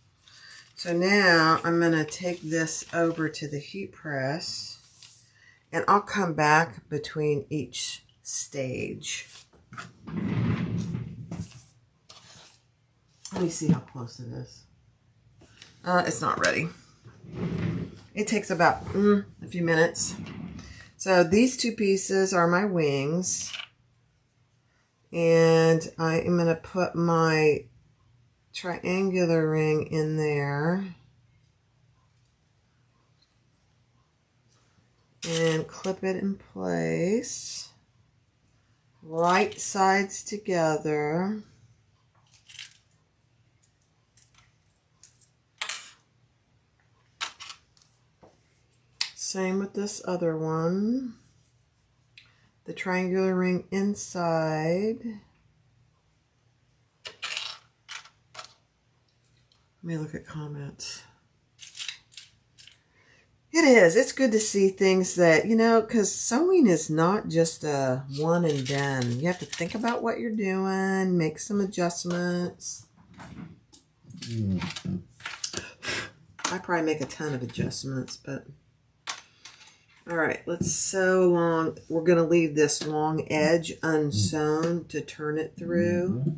So now I'm going to take this over to the heat press, and I'll come back between each stage. Let me see how close it is. It's not ready. It takes about a few minutes. So these 2 pieces are my wings, and I am going to put my triangular ring in there and clip it in place, right sides together. Same with this other one. The triangular ring inside. Let me look at comments. It is. It's good to see things that, because sewing is not just a one and done. You have to think about what you're doing, make some adjustments. I probably make a ton of adjustments, but... All right, let's sew along. We're going to leave this long edge unsewn to turn it through.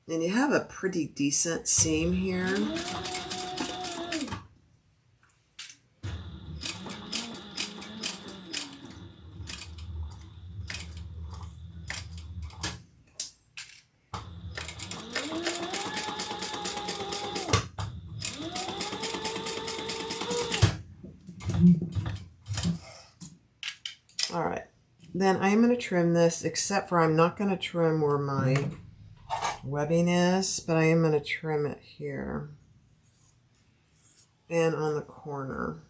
And you have a pretty decent seam here. All right. Then I am going to trim this, except for I'm not going to trim where my webbing is, but I am going to trim it here and on the corner.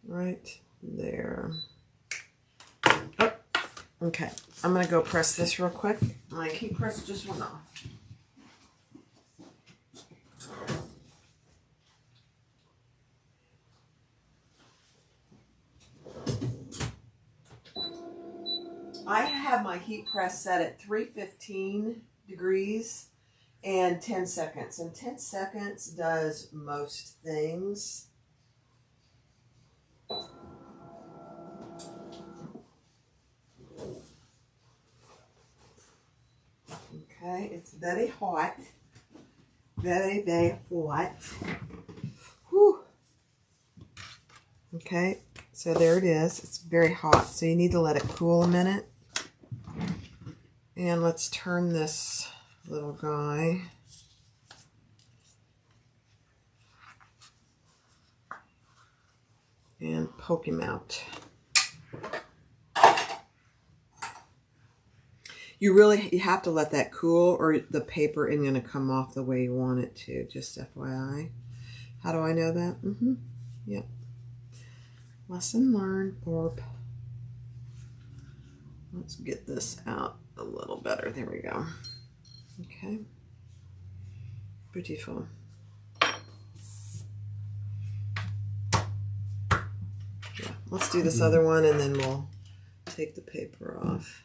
Right there. Oh, okay. I'm going to go press this real quick. I keep press just one off. I have my heat press set at 315 degrees and 10 seconds. And 10 seconds does most things. Okay, it's very hot. Very, very hot. Whew. Okay, so there it is. It's very hot, so you need to let it cool a minute. And let's turn this little guy. And poke him out. You have to let that cool, or the paper isn't going to come off the way you want it to, just FYI. How do I know that? Yep. Lesson learned, Borb. Let's get this out a little better. There we go. Okay. Beautiful. Yeah, let's do this other one and then we'll take the paper off.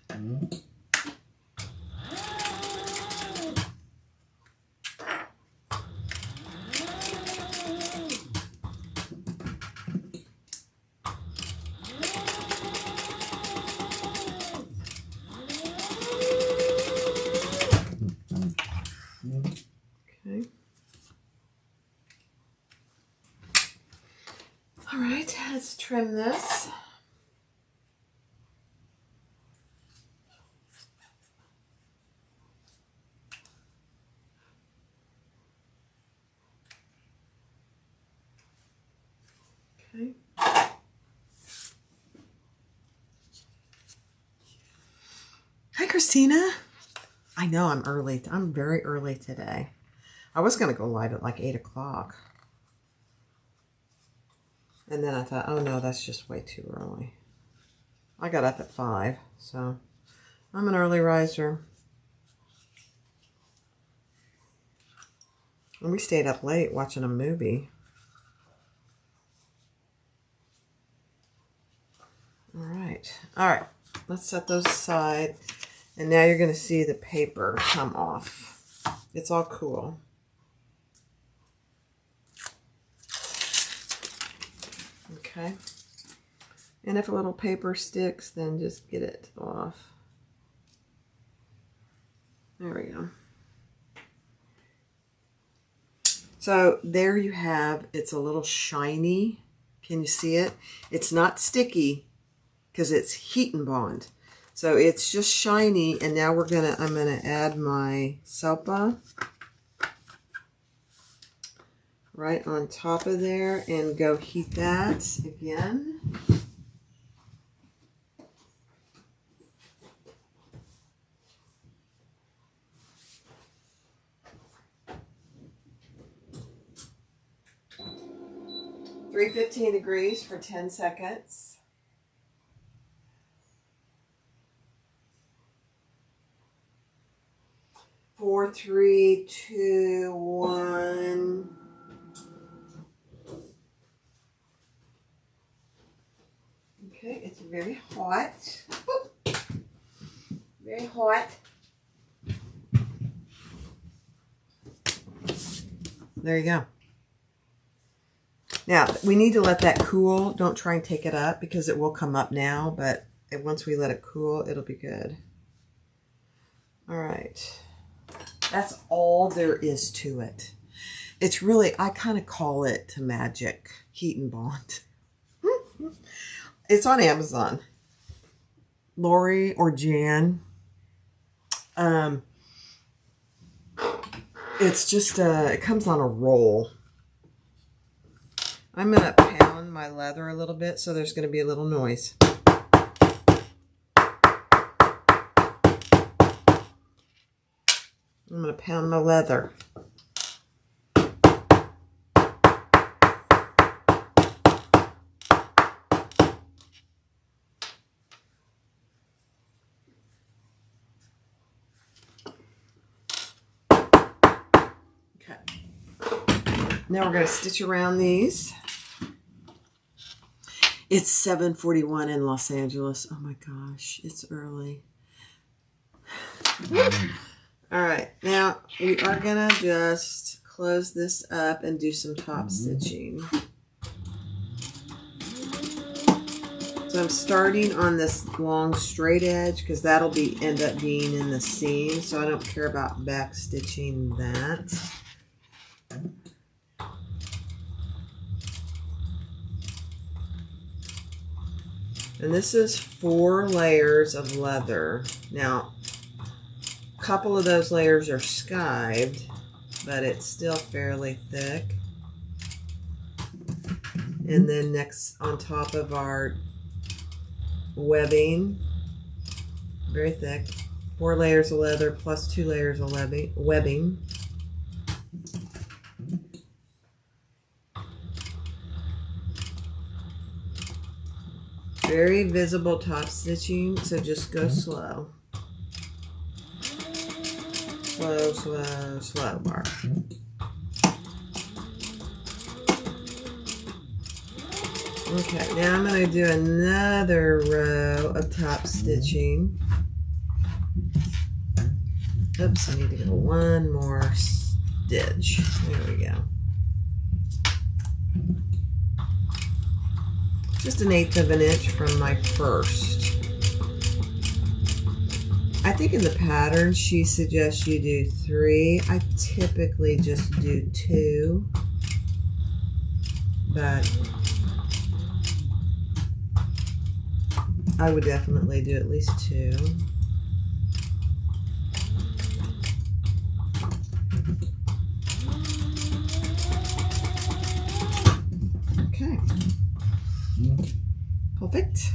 Okay. All right, let's trim this. Okay. Hi, Christina. I know I'm early. I'm very early today. I was going to go live at like 8 o'clock. And then I thought, oh no, that's just way too early. I got up at 5, so I'm an early riser. And we stayed up late watching a movie. All right, let's set those aside. And now you're going to see the paper come off. It's all cool. Okay. And if a little paper sticks, then just get it off. There we go. So there you have, it's a little shiny. Can you see it? It's not sticky because it's heat and bond. So it's just shiny, and now I'm gonna add my Selpa right on top of there and go heat that again. $315 for 10 seconds. 4, 3, 2, 1. Okay, it's very hot. Very hot. There you go. Now, we need to let that cool. Don't try and take it up because it will come up now, but once we let it cool, it'll be good. All right. That's all there is to it. It's really, I kind of call it magic, heat and bond. It's on Amazon. Louie or Jan. It's just, it comes on a roll. I'm going to pound my leather a little bit, so there's going to be a little noise. I'm going to pound my leather. Now we're going to stitch around these. It's 7:41 in Los Angeles. Oh my gosh, it's early. All right, now we are going to just close this up and do some top stitching. So I'm starting on this long straight edge because that'll end up being in the seam, so I don't care about back stitching that. And this is 4 layers of leather. Now, a couple of those layers are skived, but it's still fairly thick. And then next on top of our webbing, very thick, 4 layers of leather plus 2 layers of webbing. Very visible top stitching, so just go slow. Slow, slow, slow, Barb. Okay, now I'm going to do another row of top stitching. Oops, I need to go one more stitch. There we go. Just 1/8 of an inch from my first. I think in the pattern she suggests you do 3. I typically just do 2, but I would definitely do at least 2. Okay. Perfect.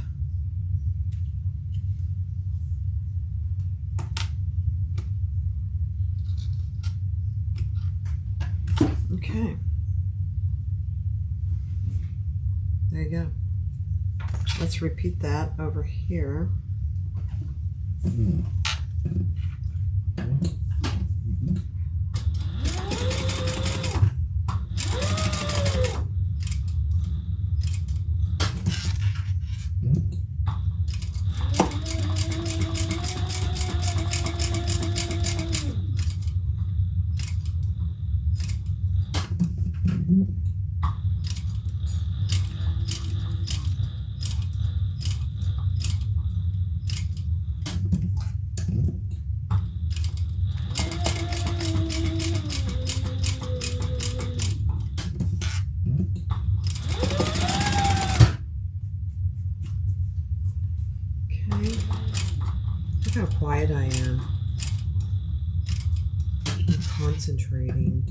Okay. There you go. Let's repeat that over here. Look how quiet I am. I'm concentrating.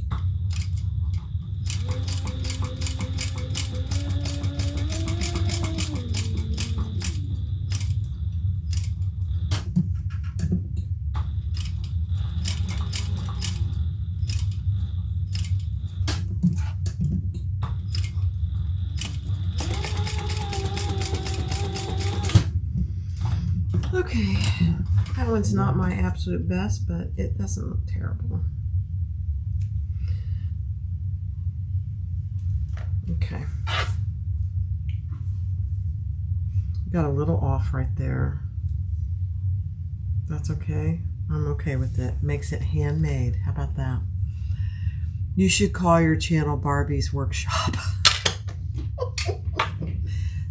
Okay, that one's not my absolute best, but it doesn't look terrible. Okay. Got a little off right there. That's okay. I'm okay with it. Makes it handmade. How about that? You should call your channel Barbie's Workshop.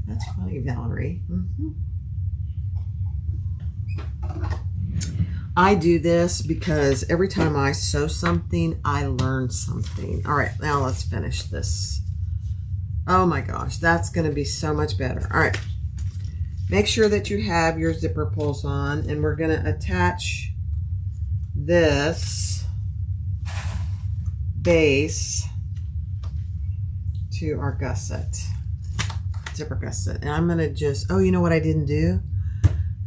That's funny, Valerie. I do this because every time I sew something, I learn something. All right, now let's finish this. Oh my gosh, that's going to be so much better. All right, make sure that you have your zipper pulls on, and we're going to attach this base to our gusset, zipper gusset. And I'm gonna just, oh, you know what I didn't do?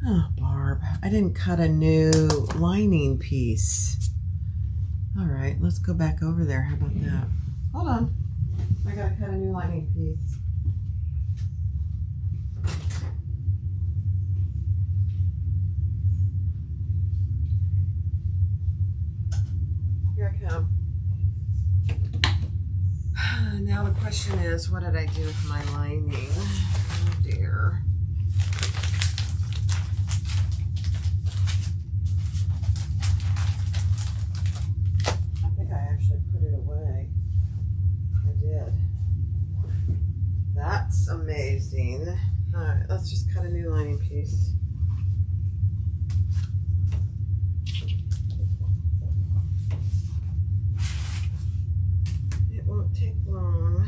Oh, Barb, I didn't cut a new lining piece. All right, let's go back over there. How about that? Hold on, I gotta cut a new lining piece. Here I come. Now the question is, what did I do with my lining? Oh dear. I think I actually put it away. I did. That's amazing. All right, let's just cut a new lining piece. It won't take long.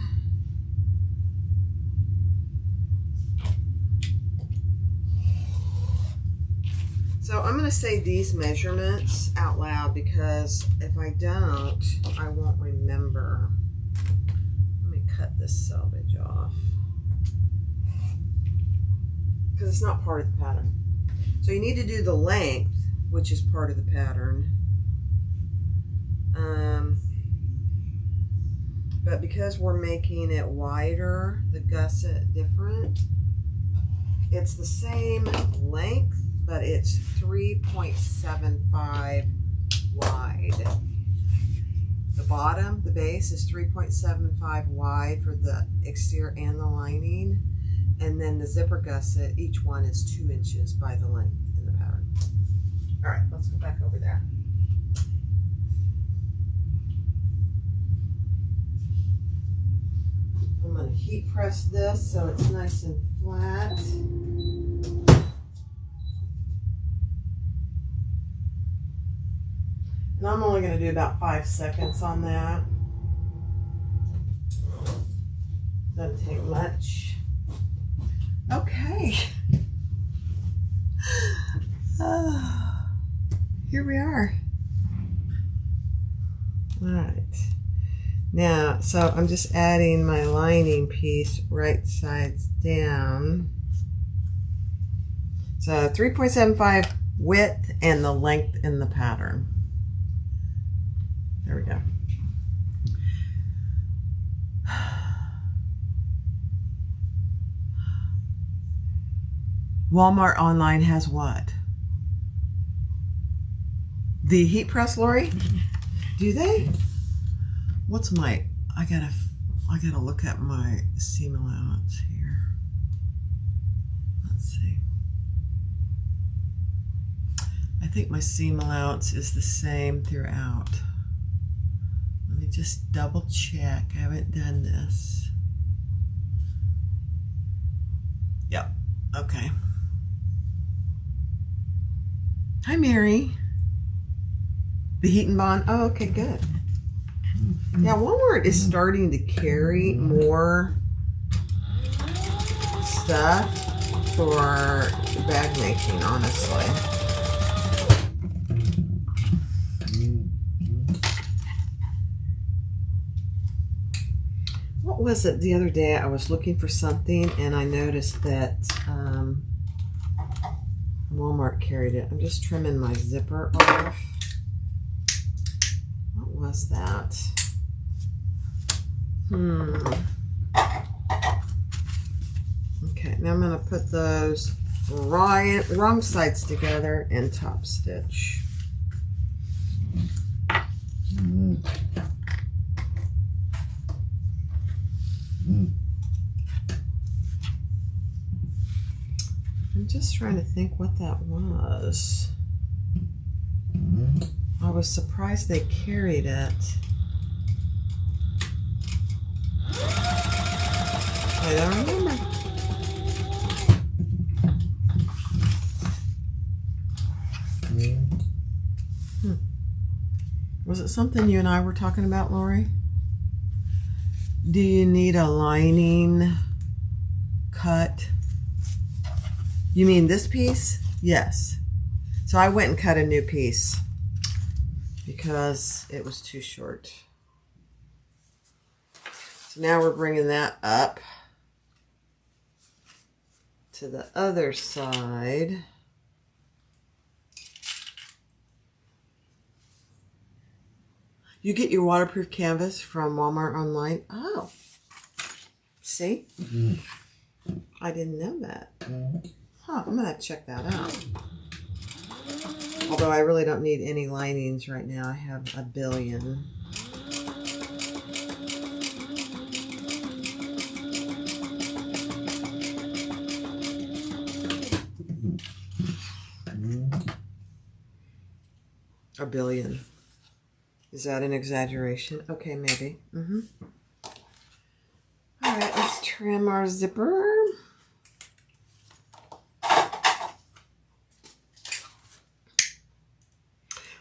So I'm going to say these measurements out loud because if I don't, I won't remember. Let me cut this selvage off because it's not part of the pattern. So you need to do the length, which is part of the pattern. But because we're making it wider, the gusset different, it's the same length, but it's 3.75 wide. The bottom, the base is 3.75 wide for the exterior and the lining. And then the zipper gusset, each one is 2 inches by the length in the pattern. All right, let's go back over there. I'm going to heat press this so it's nice and flat. And I'm only going to do about 5 seconds on that. Doesn't take much. Okay. Here we are. All right. Now, so I'm just adding my lining piece right sides down. So 3.75 width and the length in the pattern. There we go. Walmart online has what? The heat press, Lori? Do they? What's my, I gotta look at my seam allowance here. Let's see. I think my seam allowance is the same throughout. Let me just double check. I haven't done this. Yep, okay. Hi, Mary. The heat and bond, oh, okay, good. Yeah, Walmart is starting to carry more stuff for bag making, honestly. What was it the other day? I was looking for something and I noticed that Walmart carried it. I'm just trimming my zipper off. What was that? Okay, now I'm going to put those wrong sides together and top stitch. I'm just trying to think what that was. I was surprised they carried it. I don't remember. Was it something you and I were talking about, Lori? Do you need a lining cut? You mean this piece? Yes. So I went and cut a new piece because it was too short. So now we're bringing that up to the other side. You get your waterproof canvas from Walmart online? Oh. See? Mm-hmm. I didn't know that. Mm-hmm. Huh, I'm going to have to check that out. Although I really don't need any linings right now. I have a billion. A billion. Is that an exaggeration? Okay, maybe. Mm-hmm. All right, let's trim our zipper.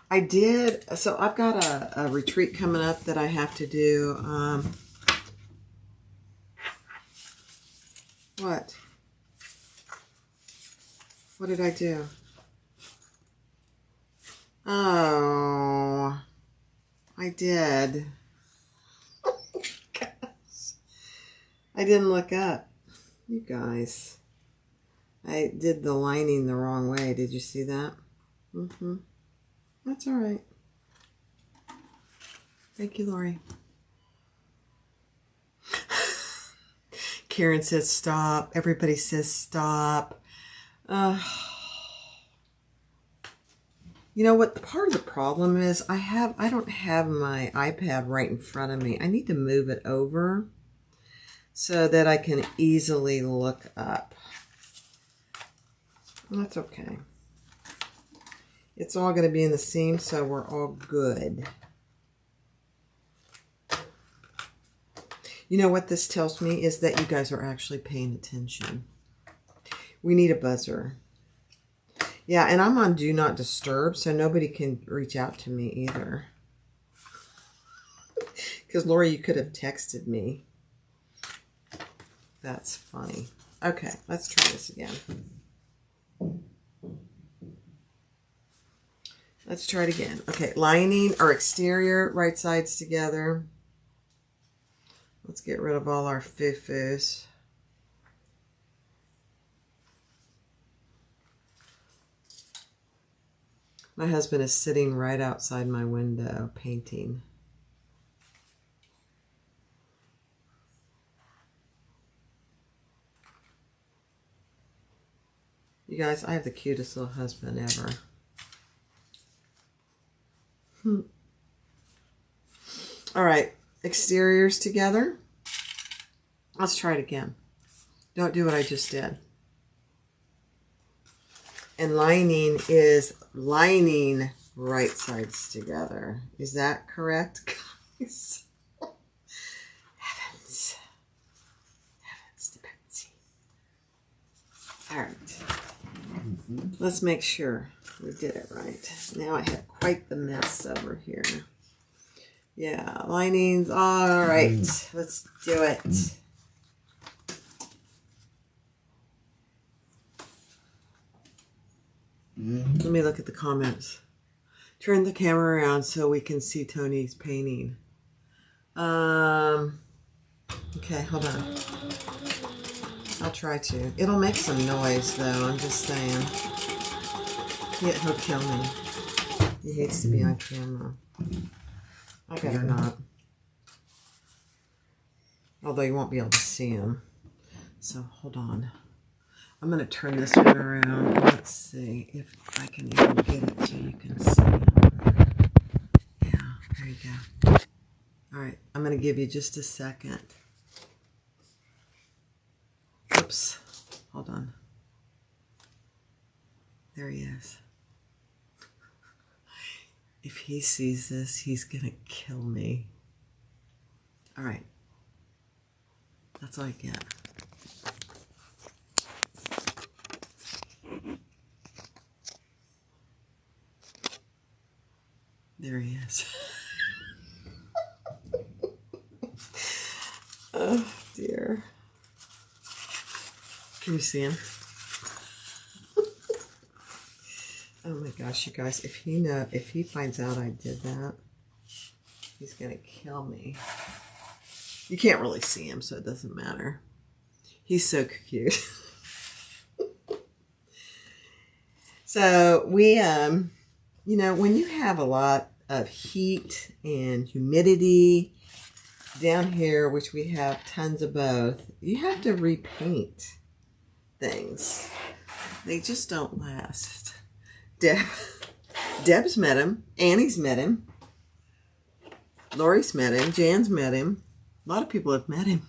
I did, so I've got a retreat coming up that I have to do. What? What did I do? Oh, I did. Gosh. I didn't look up. You guys. I did the lining the wrong way. Did you see that? Mm-hmm. That's all right. Thank you, Lori. Karen says stop. Everybody says stop. You know what? Part of the problem is I don't have my iPad right in front of me. I need to move it over so that I can easily look up. That's okay. It's all going to be in the seam, so we're all good. You know what this tells me is that you guys are actually paying attention. We need a buzzer. Yeah, and I'm on Do Not Disturb, so nobody can reach out to me either. Because, Lori, you could have texted me. That's funny. Okay, let's try this again. Let's try it again. Okay, lining or exterior, right sides together. Let's get rid of all our foo-foos. My husband is sitting right outside my window painting. You guys, I have the cutest little husband ever. All right, exteriors together. Let's try it again. Don't do what I just did. And lining is lining right sides together. Is that correct, guys? Heavens. Heavens to Betsy. All right. Let's make sure we did it right. Now I have quite the mess over here. Yeah, linings. All right, let's do it. Let me look at the comments. Turn the camera around so we can see Tony's painting. Okay, hold on. I'll try to. It'll make some noise though, I'm just saying. He'll kill me. He hates to be on camera. I better not. Although you won't be able to see him. So hold on. I'm going to turn this one around. Let's see if I can even get it so you can see. Yeah, there you go. All right, I'm going to give you just a second. Oops, hold on. There he is. If he sees this, he's going to kill me. All right. That's all I get. There he is. Oh, dear. Can you see him? Oh my gosh, you guys, if he finds out I did that, he's gonna kill me. You can't really see him, so it doesn't matter. He's so cute. So we, you know, when you have a lot of heat and humidity down here, which we have tons of both, you have to repaint things. They just don't last. Deb's met him. Annie's met him. Lori's met him. Jan's met him. A lot of people have met him.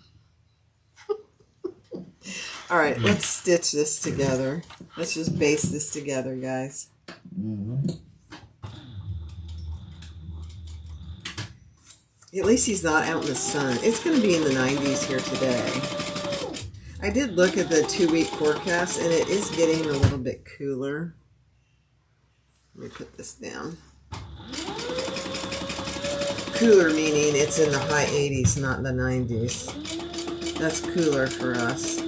All right, let's stitch this together. Let's just base this together, guys. At least he's not out in the sun. It's going to be in the 90s here today. I did look at the 2-week forecast, and it is getting a little bit cooler. Let me put this down. Cooler meaning it's in the high 80s, not the 90s. That's cooler for us.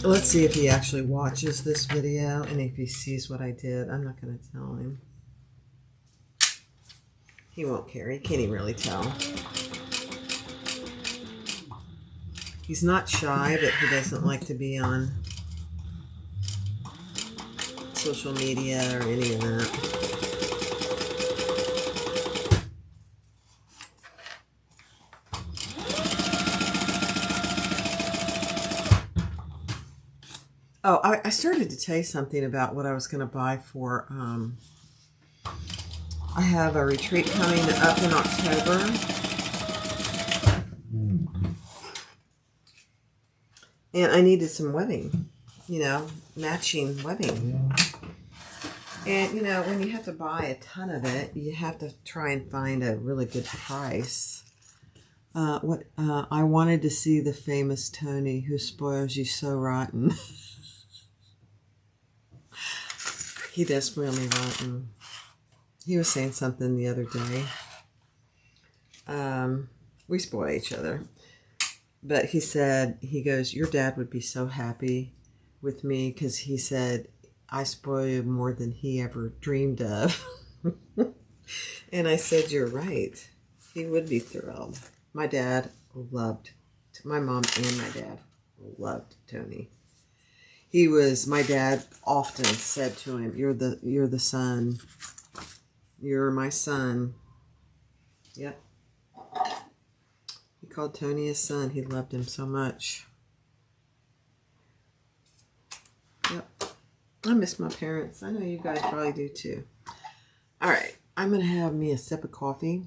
Let's see if he actually watches this video and if he sees what I did. I'm not going to tell him. He won't care. He can't even really tell. He's not shy, but he doesn't like to be on social media or any of that. Oh, I started to tell you something about what I was going to buy for, I have a retreat coming up in October. And I needed some webbing, you know, matching webbing. And, you know, when you have to buy a ton of it, you have to try and find a really good price. I wanted to see the famous Tony who spoils you so rotten. He does spoil me rotten. He was saying something the other day. We spoil each other. But he said, he goes, your dad would be so happy with me because he said, I spoil you more than he ever dreamed of. And I said, you're right. He would be thrilled. My dad loved, my mom and my dad loved Tony. He was, my dad often said to him, you're the son. You're my son. Yep. He called Tony his son. He loved him so much. Yep. I miss my parents. I know you guys probably do too. All right. I'm going to have me a sip of coffee.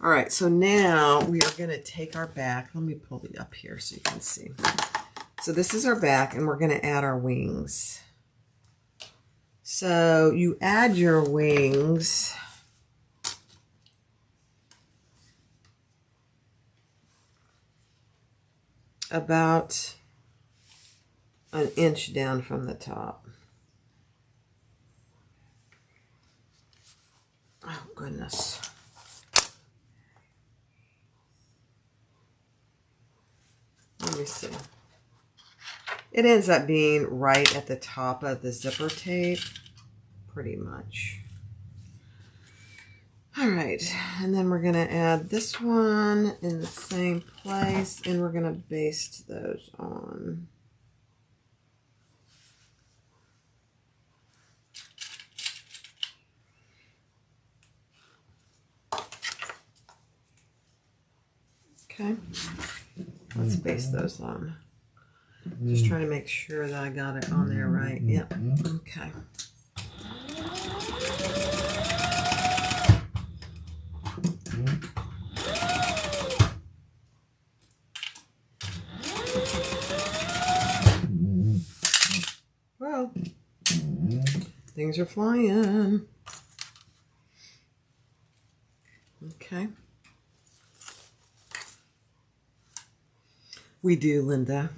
All right, so now we are going to take our back. Let me pull it up here so you can see. So this is our back, and we're going to add our wings. So you add your wings about an inch down from the top. Oh, goodness. Let me see. It ends up being right at the top of the zipper tape, pretty much. All right, and then we're going to add this one in the same place, and we're going to baste those on. Okay. Let's baste those on. Just trying to make sure that I got it on there right. Yep. Okay. Well, things are flying. Okay. We do, Linda.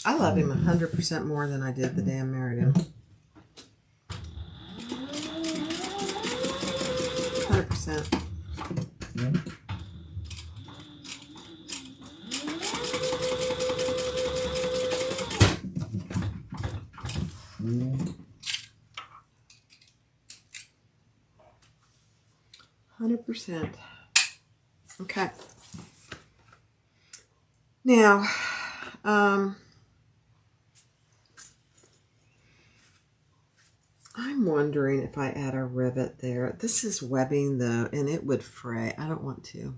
I love him 100% more than I did the day I married him. 100%. 100%. Okay. Now, I'm wondering if I add a rivet there. This is webbing though, and it would fray. I don't want to.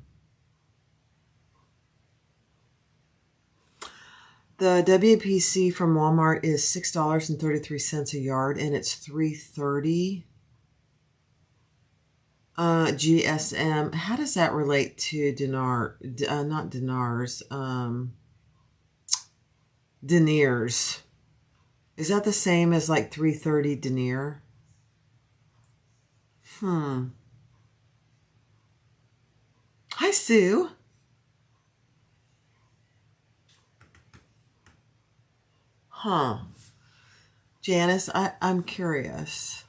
The WPC from Walmart is $6.33 a yard, and it's $3.30. GSM. How does that relate to dinar? Not dinars. Deniers. Is that the same as like $3.30 denier? Hi, Sue. Huh. Janice, I'm curious.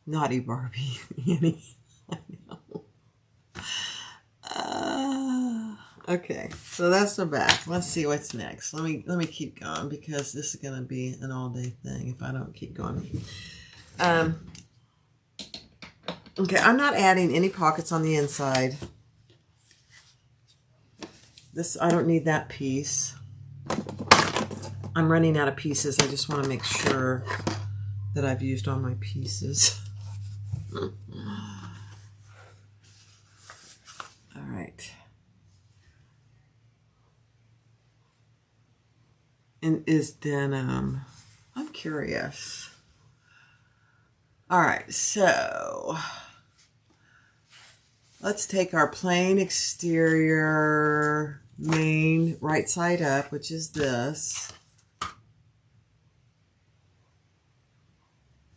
Naughty Barbie. Annie. I know. Okay, so that's the back. Let's see what's next. Let me keep going because this is gonna be an all-day thing if I don't keep going. Okay, I'm not adding any pockets on the inside. This, I don't need that piece. I'm running out of pieces. I just want to make sure that I've used all my pieces. All right. And is denim. I'm curious. All right, so let's take our plain exterior main right side up, which is this.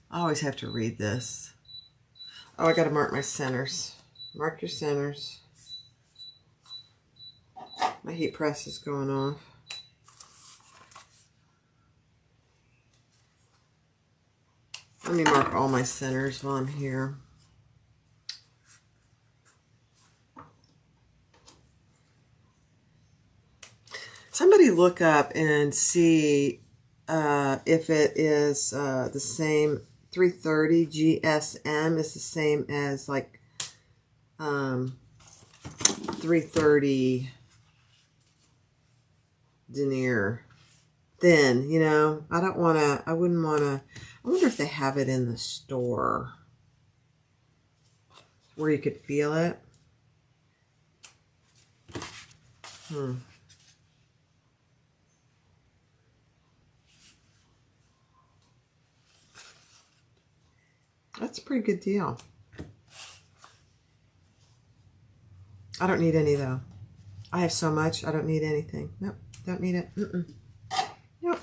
I always have to read this. Oh, I got to mark my centers. Mark your centers. My heat press is going off. Let me mark all my centers while I'm here. Somebody look up and see if it is the same. 330 GSM is the same as like 330 denier. Thin, you know. I don't want to, I wouldn't want to, I wonder if they have it in the store where you could feel it. That's a pretty good deal. I don't need any though. I have so much, I don't need anything. Nope, don't need it. Nope.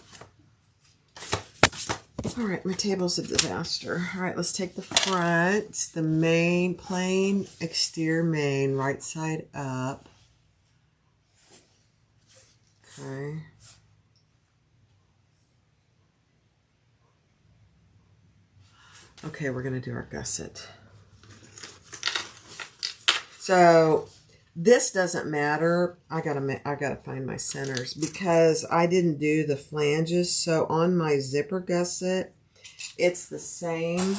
All right, my table's a disaster. All right, let's take the front, the main, plain exterior main, right side up. Okay. Okay, we're gonna do our gusset. So this doesn't matter. I gotta find my centers because I didn't do the flanges. So on my zipper gusset, it's the same,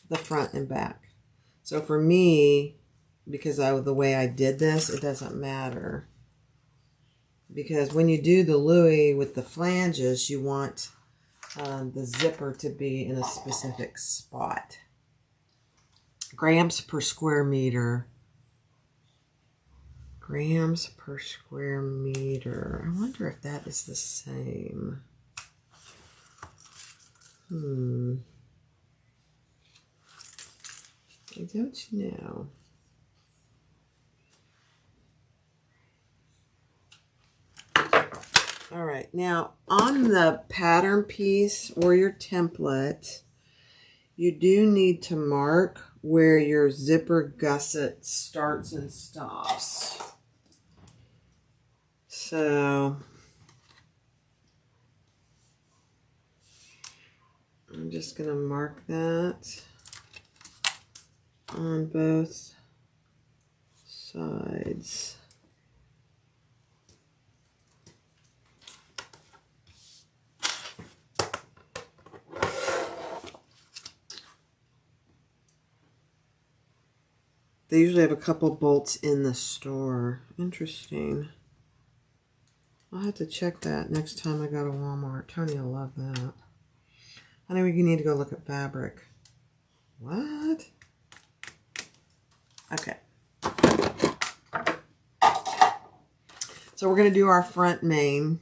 the front and back. So for me, because of the way I did this, it doesn't matter. Because when you do the Louie with the flanges, you want the zipper to be in a specific spot. Grams per square meter. Grams per square meter. I wonder if that is the same. I don't know. All right, now on the pattern piece or your template, you do need to mark where your zipper gusset starts and stops. So I'm just going to mark that on both sides. They usually have a couple bolts in the store. Interesting. I'll have to check that next time I go to Walmart. Tony will love that. I think we need to go look at fabric. What? Okay. So we're going to do our front main.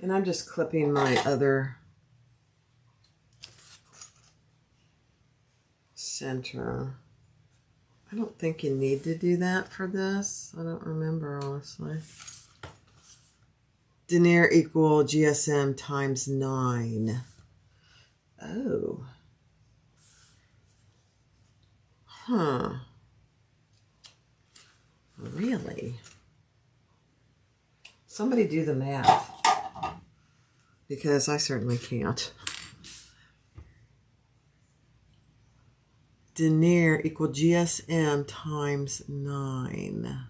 And I'm just clipping my other center. I don't think you need to do that for this. I don't remember, honestly. Denier equal GSM times 9. Oh. Huh. Really? Somebody do the math. Because I certainly can't. Denier equal GSM times 9.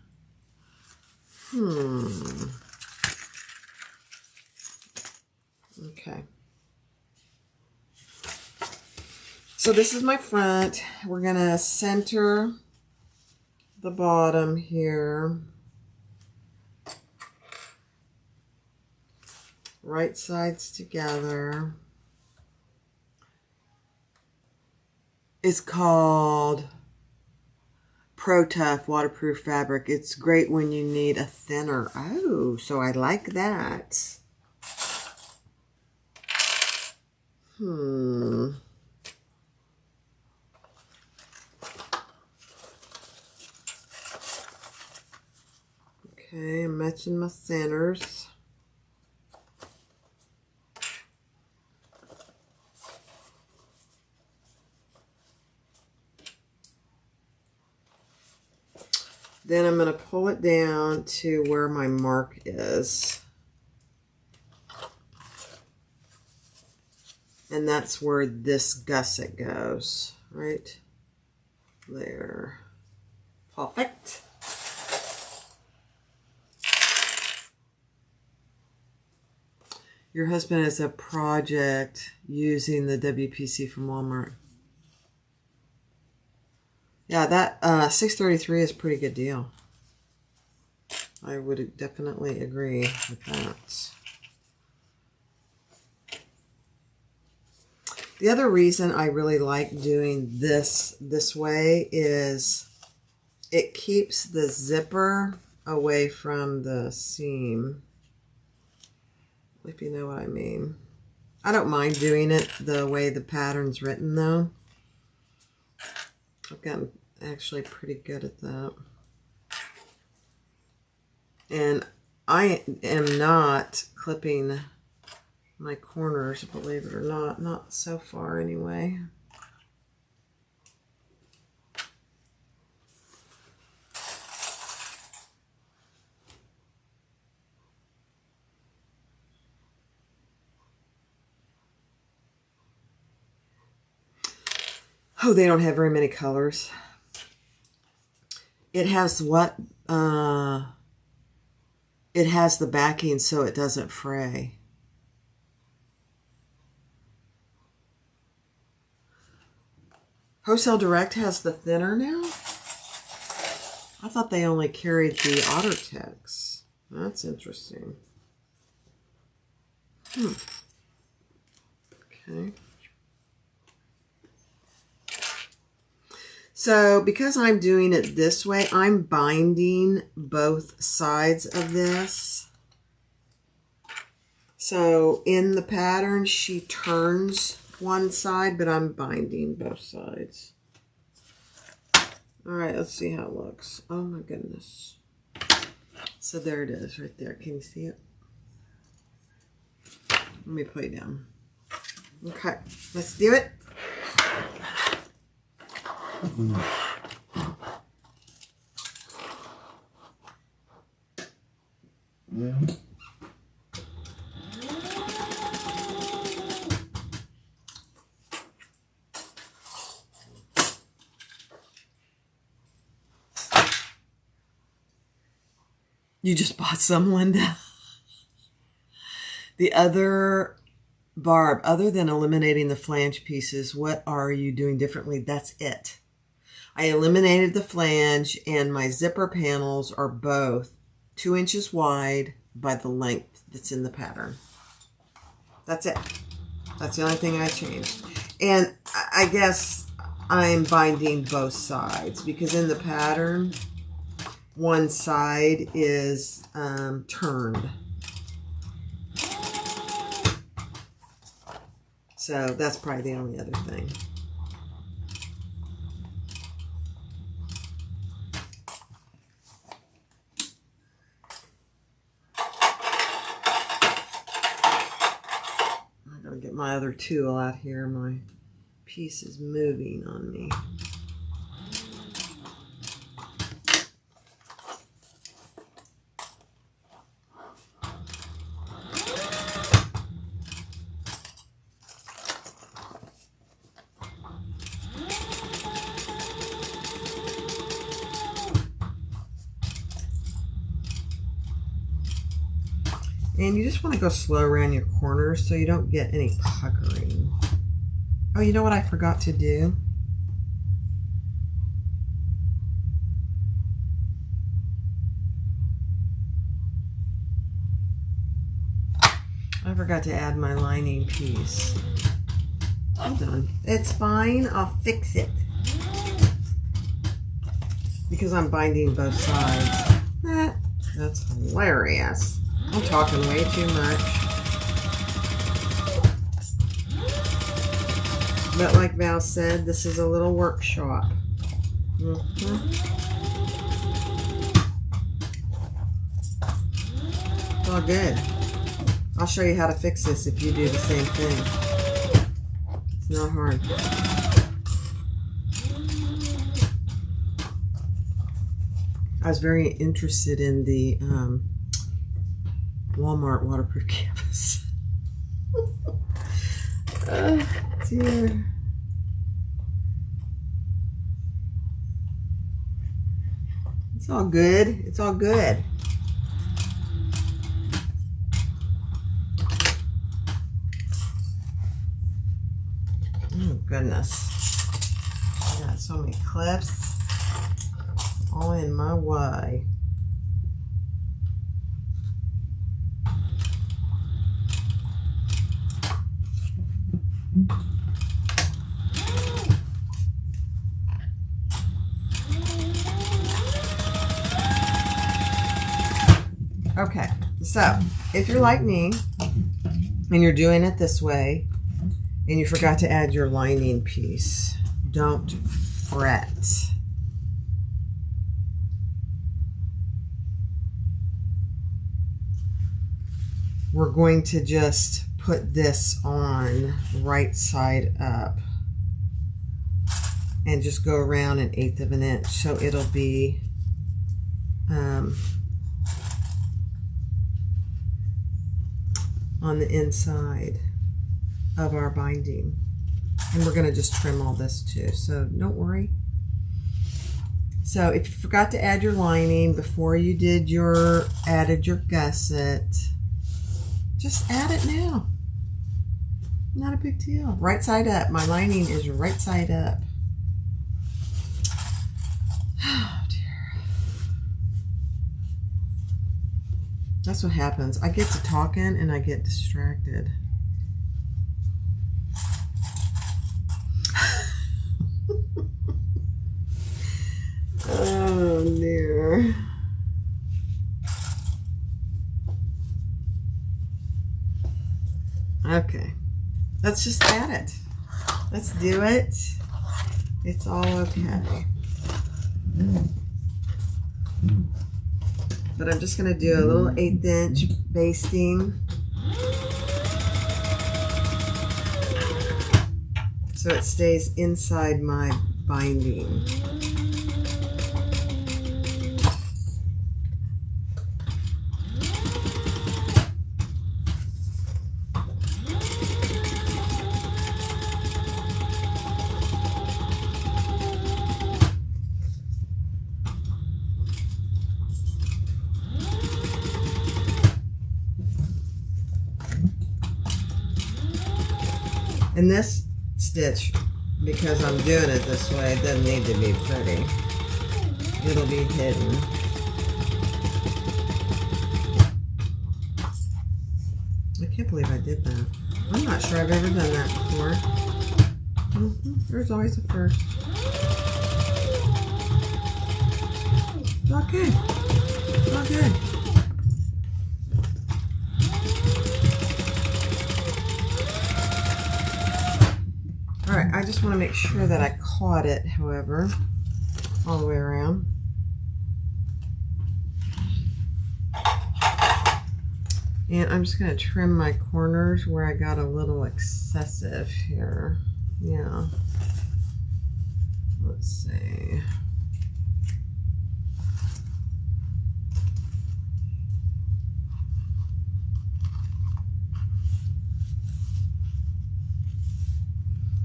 Okay. So this is my front. We're going to center the bottom here. Right sides together. It's called Pro Tough Waterproof Fabric. It's great when you need a thinner. Oh, so I like that. Okay, I'm matching my centers. Then I'm going to pull it down to where my mark is. And that's where this gusset goes, right there. Perfect. Your husband has a project using the WPC from Walmart. Yeah, that $6.33 is a pretty good deal. I would definitely agree with that. The other reason I really like doing this way is it keeps the zipper away from the seam, if you know what I mean. I don't mind doing it the way the pattern's written, though. I've gotten actually pretty good at that. And I am not clipping my corners, believe it or not. Not so far anyway. Oh, they don't have very many colors. It has what? It has the backing so it doesn't fray. Wholesale Direct has the thinner now? I thought they only carried the OtterTex. That's interesting. Okay. So because I'm doing it this way, I'm binding both sides of this. So in the pattern, she turns one side, but I'm binding both sides. All right, let's see how it looks. Oh my goodness. So there it is right there. Can you see it? Let me put it down. Okay, let's do it. You just bought some, Linda. The other, Barb, other than eliminating the flange pieces, what are you doing differently? That's it. I eliminated the flange, and my zipper panels are both 2 inches wide by the length that's in the pattern. That's it. That's the only thing I changed. And I guess I'm binding both sides because in the pattern, one side is turned. So that's probably the only other thing. I gotta get my other tool out here. My piece is moving on me. And you just want to go slow around your corners so you don't get any puckering. Oh, you know what I forgot to do? I forgot to add my lining piece. Hold on. It's fine. I'll fix it. Because I'm binding both sides. That's hilarious. I'm talking way too much. But like Val said, this is a little workshop. It's all good. I'll show you how to fix this if you do the same thing. It's not hard. I was very interested in the Walmart waterproof canvas. Oh, dear. It's all good. It's all good. Oh, goodness. I got so many clips all in my way. Okay, so if you're like me and you're doing it this way and you forgot to add your lining piece, don't fret. We're going to just put this on right side up and just go around 1/8 of an inch, so it'll be on the inside of our binding. And we're going to just trim all this too, so don't worry. So if you forgot to add your lining before you added your gusset, just add it now. Not a big deal. Right side up. My lining is right side up. Oh dear. That's what happens. I get to talking and I get distracted. Oh dear. Okay, let's just add it. Let's do it. It's all okay. But I'm just going to do a little 1/8 inch basting. So it stays inside my binding. And this stitch, because I'm doing it this way, it doesn't need to be pretty. It'll be hidden. I can't believe I did that. I'm not sure I've ever done that before. There's always a first. Not good. Not good. Alright, I just want to make sure that I caught it, however, all the way around. And I'm just going to trim my corners where I got a little excessive here. Yeah. Let's see.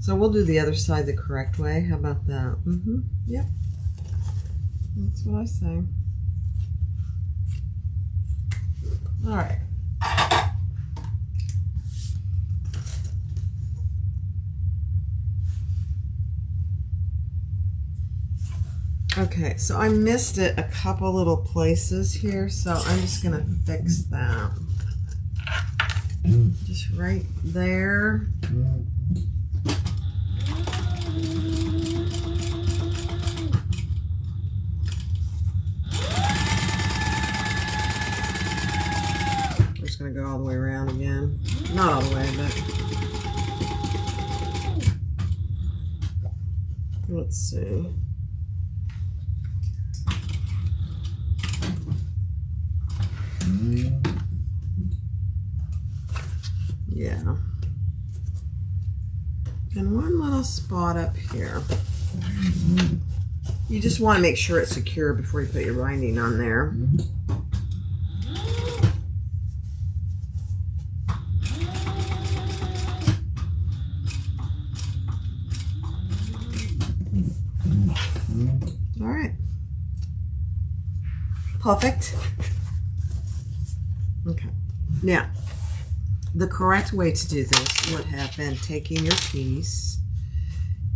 So we'll do the other side the correct way. How about that? Yep. That's what I say. All right. Okay, so I missed it a couple little places here, so I'm just gonna fix that. Just right there. I'm just gonna go all the way around again. Not all the way, but let's see. Yeah. And one little spot up here. You just want to make sure it's secure before you put your binding on there. All right. Perfect. Okay. Now, the correct way to do this would have been taking your piece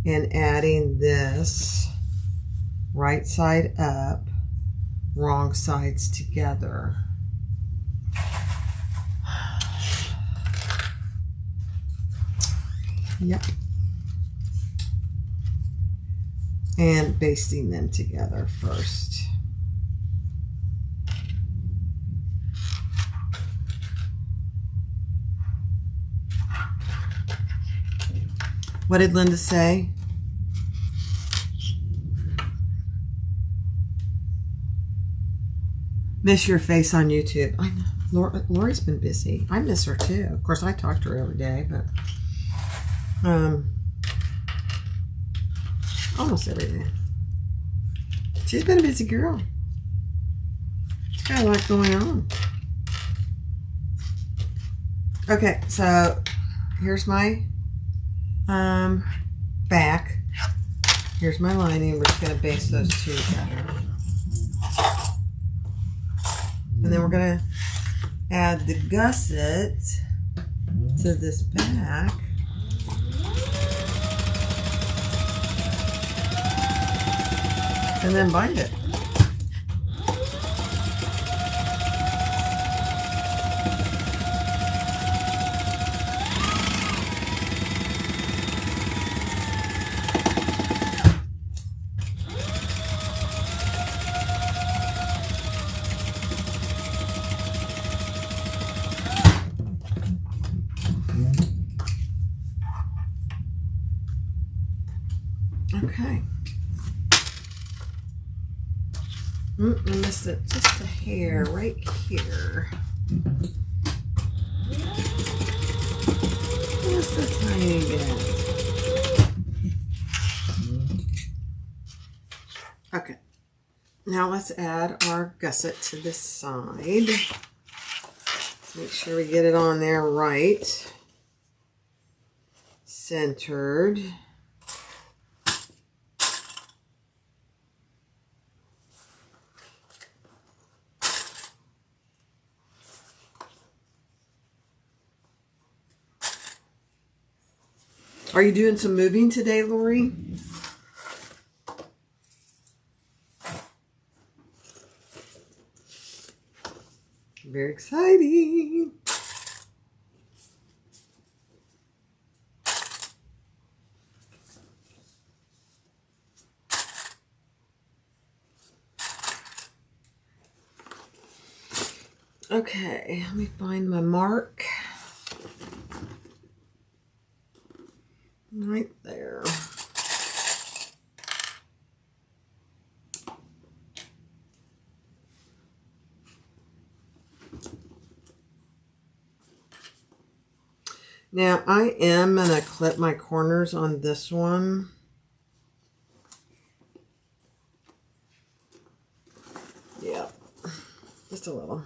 and adding this right side up, wrong sides together. Yep. And basting them together first. What did Linda say? Miss your face on YouTube. I know. Lori's been busy. I miss her too. Of course, I talk to her every day, but almost every day. She's been a busy girl. She's got a lot going on. Okay, so here's my back. Here's my lining. We're just going to baste those two together. And then we're going to add the gusset to this back. And then bind it. Okay. I missed it just a hair right here. Just a tiny bit. Okay. Now let's add our gusset to this side. Make sure we get it on there right. Centered. Are you doing some moving today, Lori? Very exciting. Okay, let me find my mark. Right there. Now, I am going to clip my corners on this one. Yeah, just a little.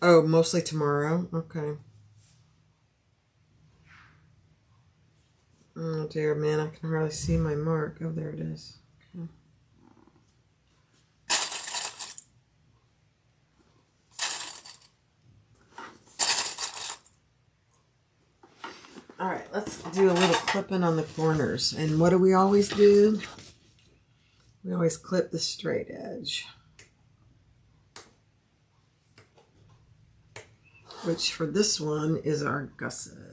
Oh, mostly tomorrow? Okay. Oh, dear, man, I can hardly see my mark. Oh, there it is. Okay. All right, let's do a little clipping on the corners. And what do we always do? We always clip the straight edge. Which for this one is our gusset.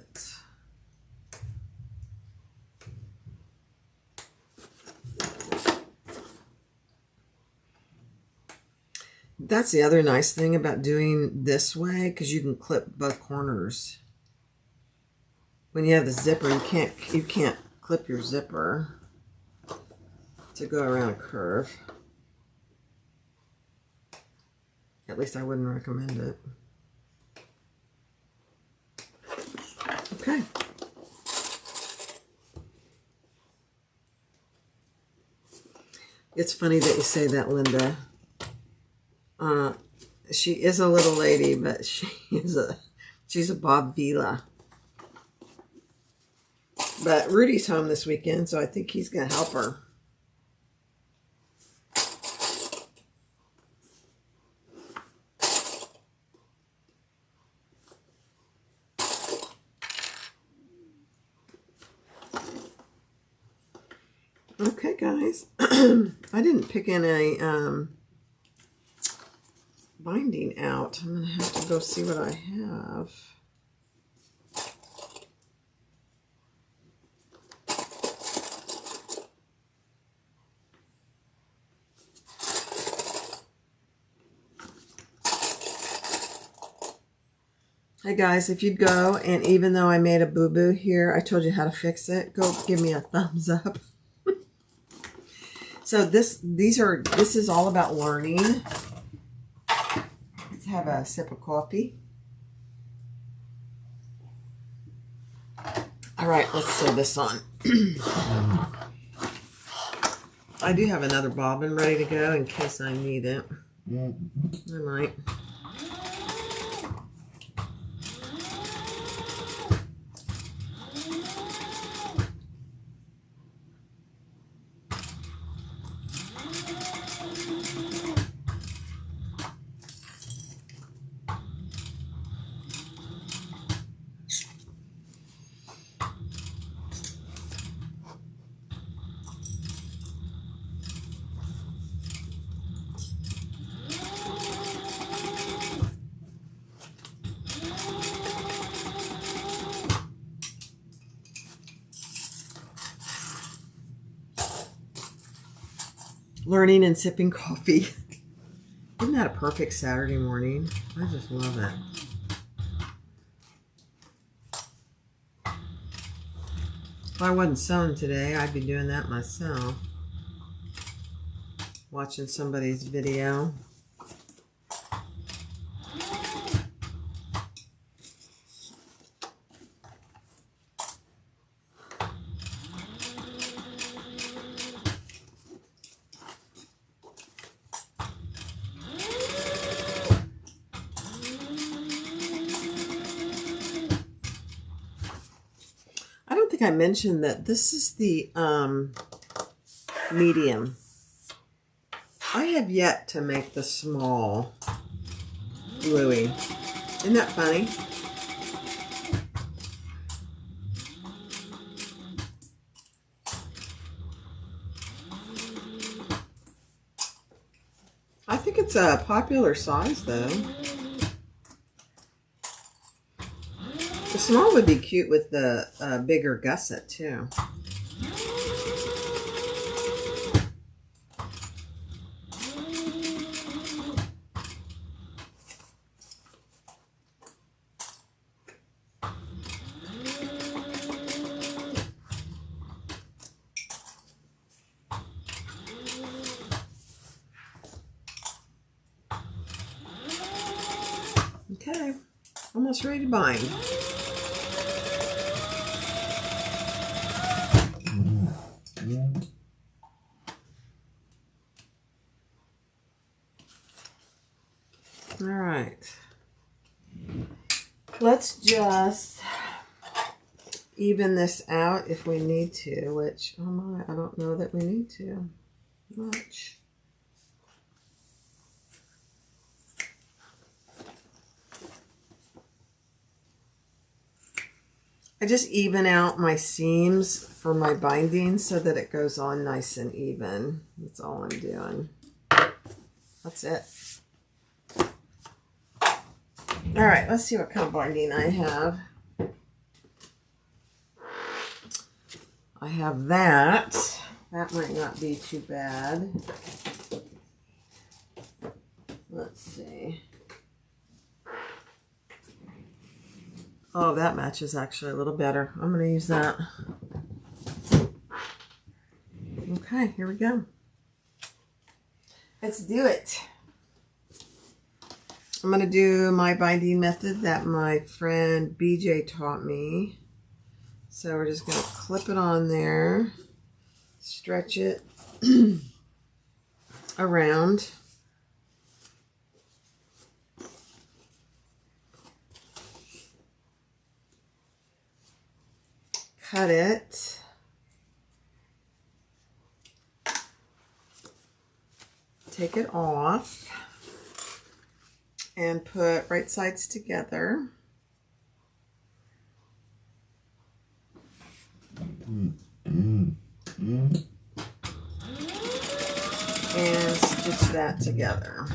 That's the other nice thing about doing this way, because you can clip both corners. When you have the zipper, you can't clip your zipper to go around a curve. At least I wouldn't recommend it. Okay. It's funny that you say that, Linda. She is a little lady, but she's a Bob Vila. But Rudy's home this weekend, so I think he's going to help her. Okay, guys. I didn't pick any binding out. I'm going to have to go see what I have. Hey guys, if you'd go, and even though I made a boo-boo here, I told you how to fix it, go give me a thumbs up. So this is all about learning. Let's have a sip of coffee. All right, let's sew this on. I do have another bobbin ready to go in case I need it. I might. Learning and sipping coffee. Isn't that a perfect Saturday morning? I just love it. If I wasn't sewing today, I'd be doing that myself. Watching somebody's video. I mentioned that this is the medium. I have yet to make the small Louie. Isn't that funny? think it's a popular size though. The small would be cute with the bigger gusset too. Okay, almost ready to bind. All right, let's just even this out if we need to, which, oh my, I don't know that we need to much. I just even out my seams for my binding so that it goes on nice and even. That's all I'm doing. That's it. All right, let's see what kind of binding I have. I have that. That might not be too bad. Let's see. Oh, that matches actually a little better. I'm going to use that. Okay, here we go. Let's do it. I'm going to do my binding method that my friend BJ taught me. So we're just going to clip it on there, stretch it around. Cut it. Take it off and put right sides together. And stitch that together.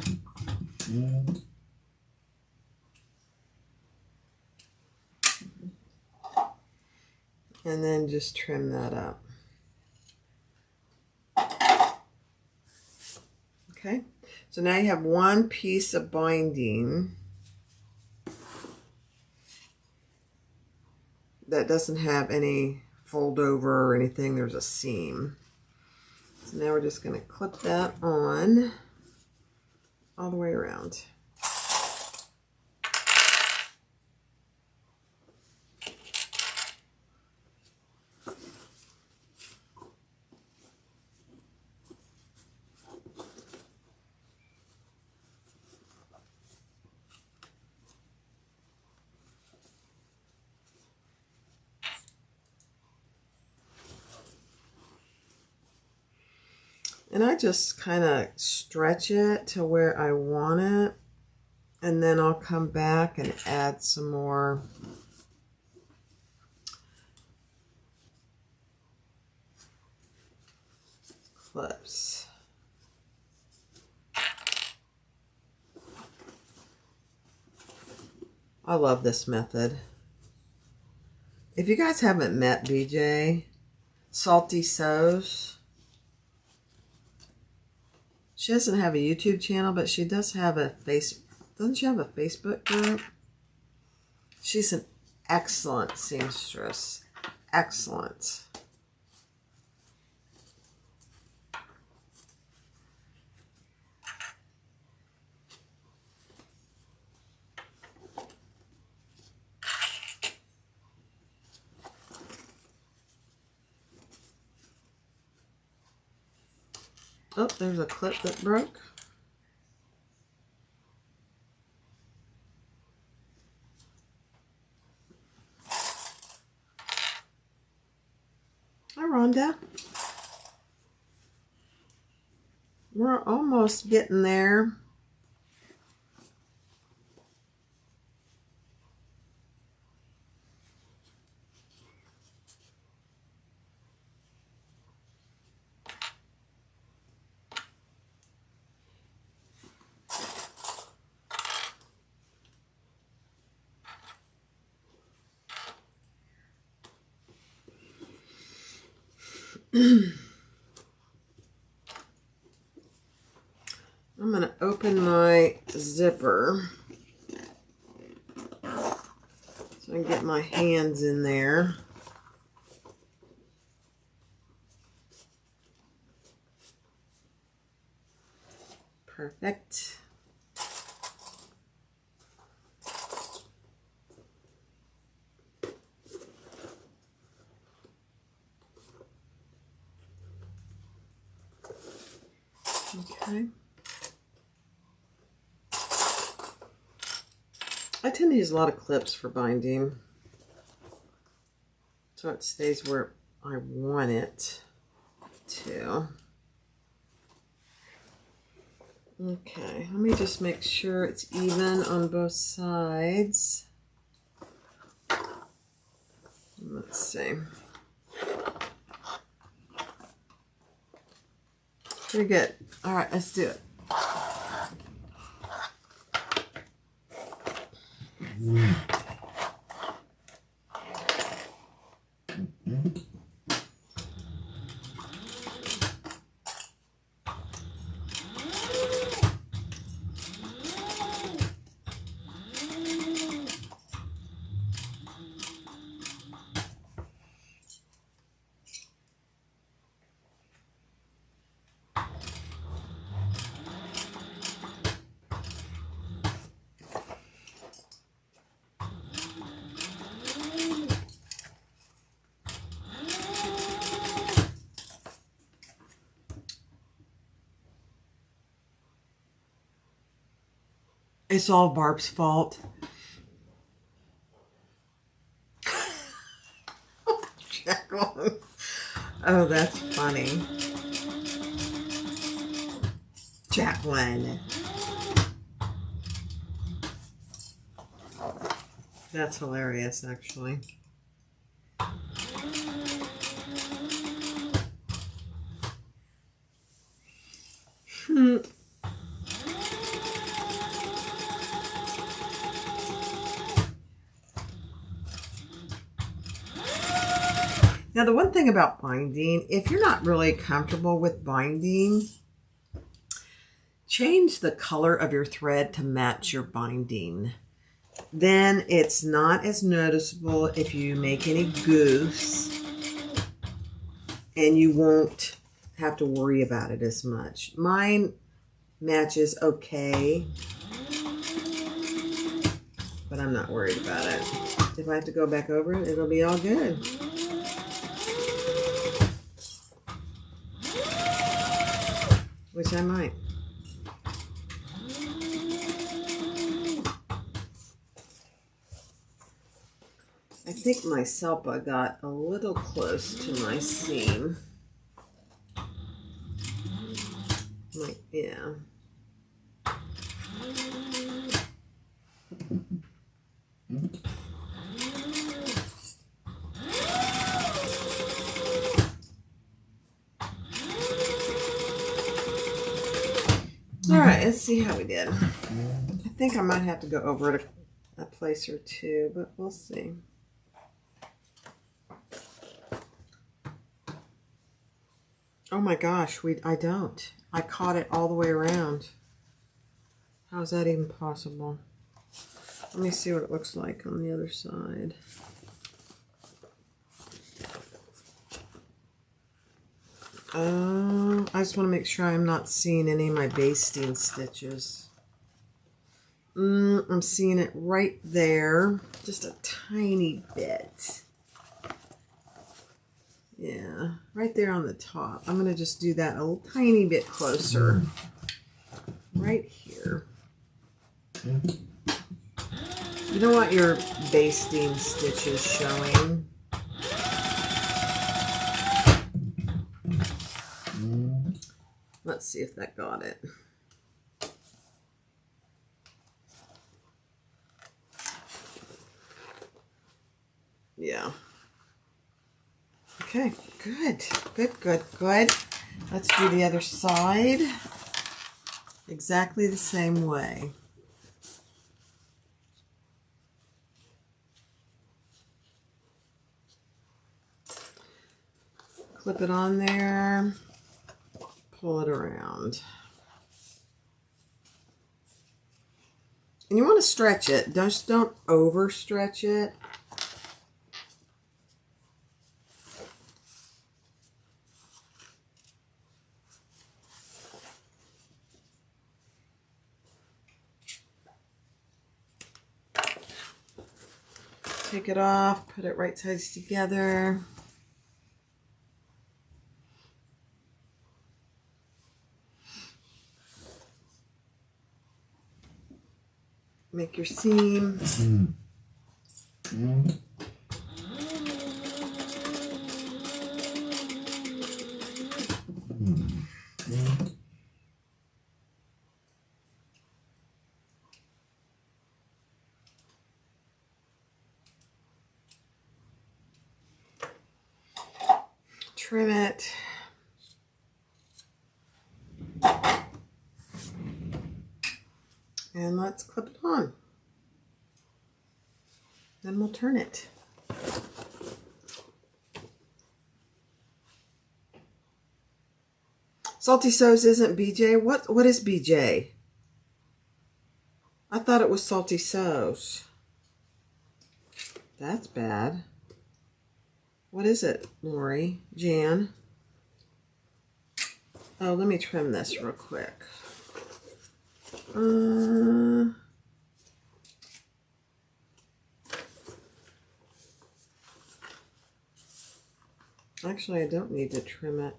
And then just trim that up. Okay, so now you have one piece of binding that doesn't have any fold over or anything. There's a seam. So now we're just going to clip that on all the way around. And I just kind of stretch it to where I want it. And then I'll come back and add some more clips. I love this method. If you guys haven't met BJ, Salty Sews, she doesn't have a YouTube channel, but she does have a doesn't she have a Facebook group? She's an excellent seamstress. Excellent. Oh, there's a clip that broke. Hi, Rhonda. We're almost getting there. I'm going to open my zipper so I can get my hands in there. Perfect. Okay. I tend to use a lot of clips for binding, so it stays where I want it to. Okay, let me just make sure it's even on both sides. Let's see. Pretty good. All right, let's do it. It's all Barb's fault. Jacqueline. Oh, that's funny. Jacqueline. That's hilarious, actually. Now, the one thing about binding, if you're not really comfortable with binding, change the color of your thread to match your binding. Then it's not as noticeable if you make any goofs, and you won't have to worry about it as much. Mine matches okay, but I'm not worried about it. If I have to go back over it, it'll be all good. Which I might. I think my Selpa got a little close to my seam. Like, yeah. All right, let's see how we did. I think I might have to go over it a place or two, but we'll see. Oh my gosh, I don't. I caught it all the way around. How's that even possible? Let me see what it looks like on the other side. I just want to make sure I'm not seeing any of my basting stitches. I'm seeing it right there, just a tiny bit. Yeah, right there on the top. I'm going to just do that a little tiny bit closer. Right here. You don't want your basting stitches showing. Let's see if that got it. Yeah. Okay, good. Good, good, good. Let's do the other side exactly the same way. Clip it on there. Pull it around. And you want to stretch it. Just don't overstretch it. Take it off, put it right sides together. Make your seam. Trim it. And let's clip it on. Then we'll turn it. Salty Sews isn't BJ. What is BJ? I thought it was Salty Sews. That's bad. What is it, Lori? Jan? Oh, let me trim this real quick. Actually, I don't need to trim it.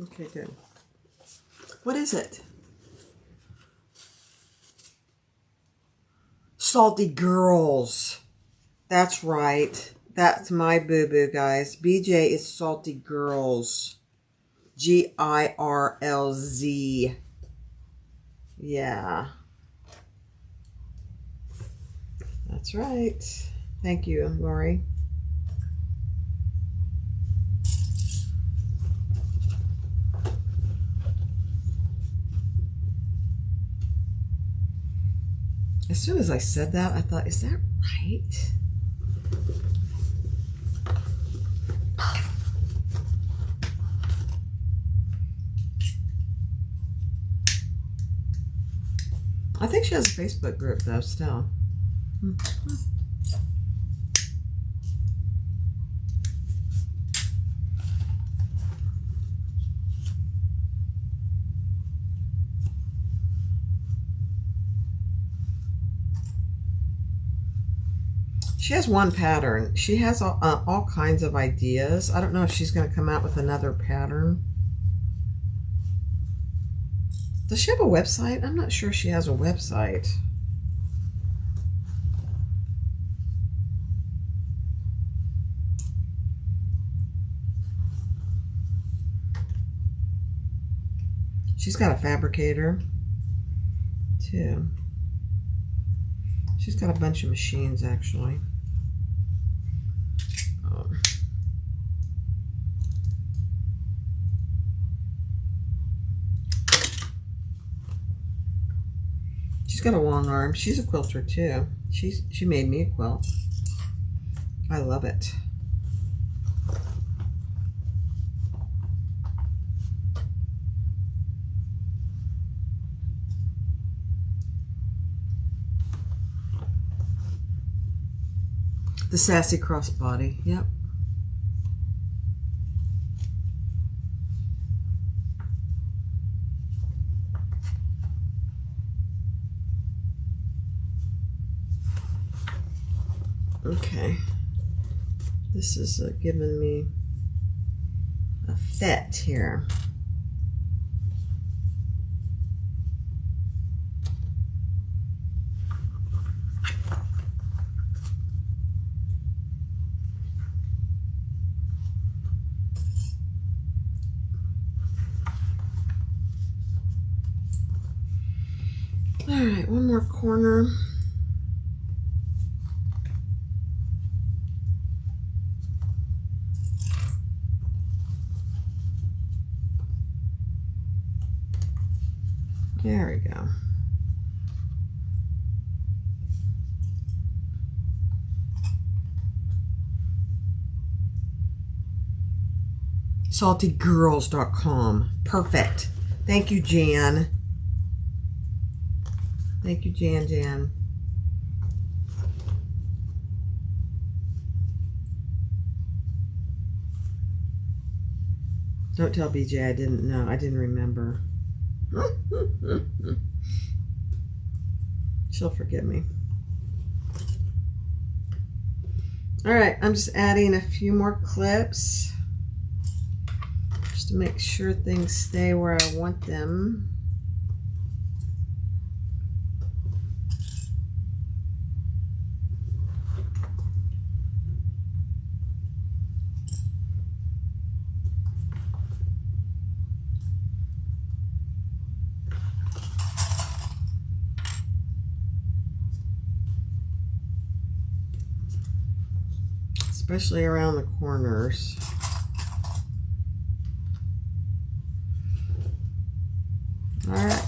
Okay, good. What is it? Salty Girls. That's right. That's my boo-boo, guys. BJ is Salty Girls. Girlz. Yeah. That's right. Thank you, Lori. As soon as I said that, I thought, is that right? I think she has a Facebook group, though, still. She has one pattern. She has all kinds of ideas. I don't know if she's going to come out with another pattern. Does she have a website? I'm not sure she has a website. She's got a fabricator, too. She's got a bunch of machines, actually. She's got a long arm. She's a quilter too. She made me a quilt. I love it. The Sassy Crossbody. Yep. Okay, this is giving me a fit here. All right, one more corner. There we go. saltygirls.com. Perfect. Thank you, Jan. Thank you, Jan. Don't tell BJ I didn't know. I didn't remember. She'll forgive me. All right, I'm just adding a few more clips just to make sure things stay where I want them. Especially around the corners. All right.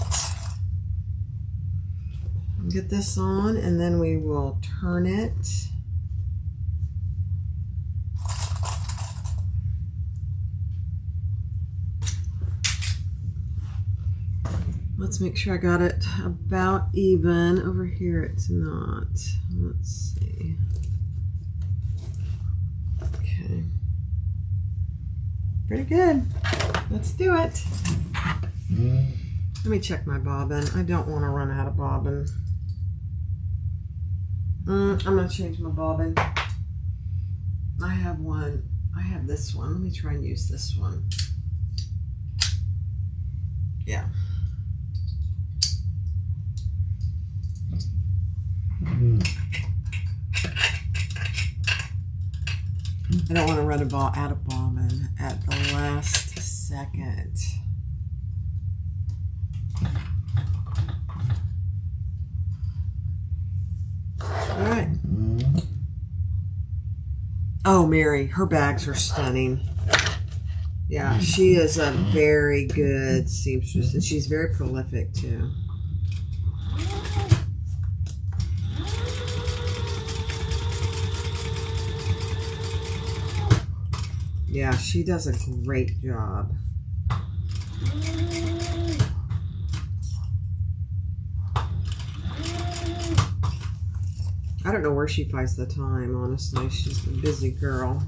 Get this on and then we will turn it. Let's make sure I got it about even. Over here it's not. Let's see. Okay. Pretty good. Let's do it. Let me check my bobbin. I don't want to run out of bobbin. I'm going to change my bobbin. I have one. I have this one. Let me try and use this one. Yeah. I don't want to run out of bobbin at the last second. All right. Oh, Mary, her bags are stunning. Yeah, she is a very good seamstress, and she's very prolific too. Yeah, she does a great job. I don't know where she finds the time, honestly. She's a busy girl.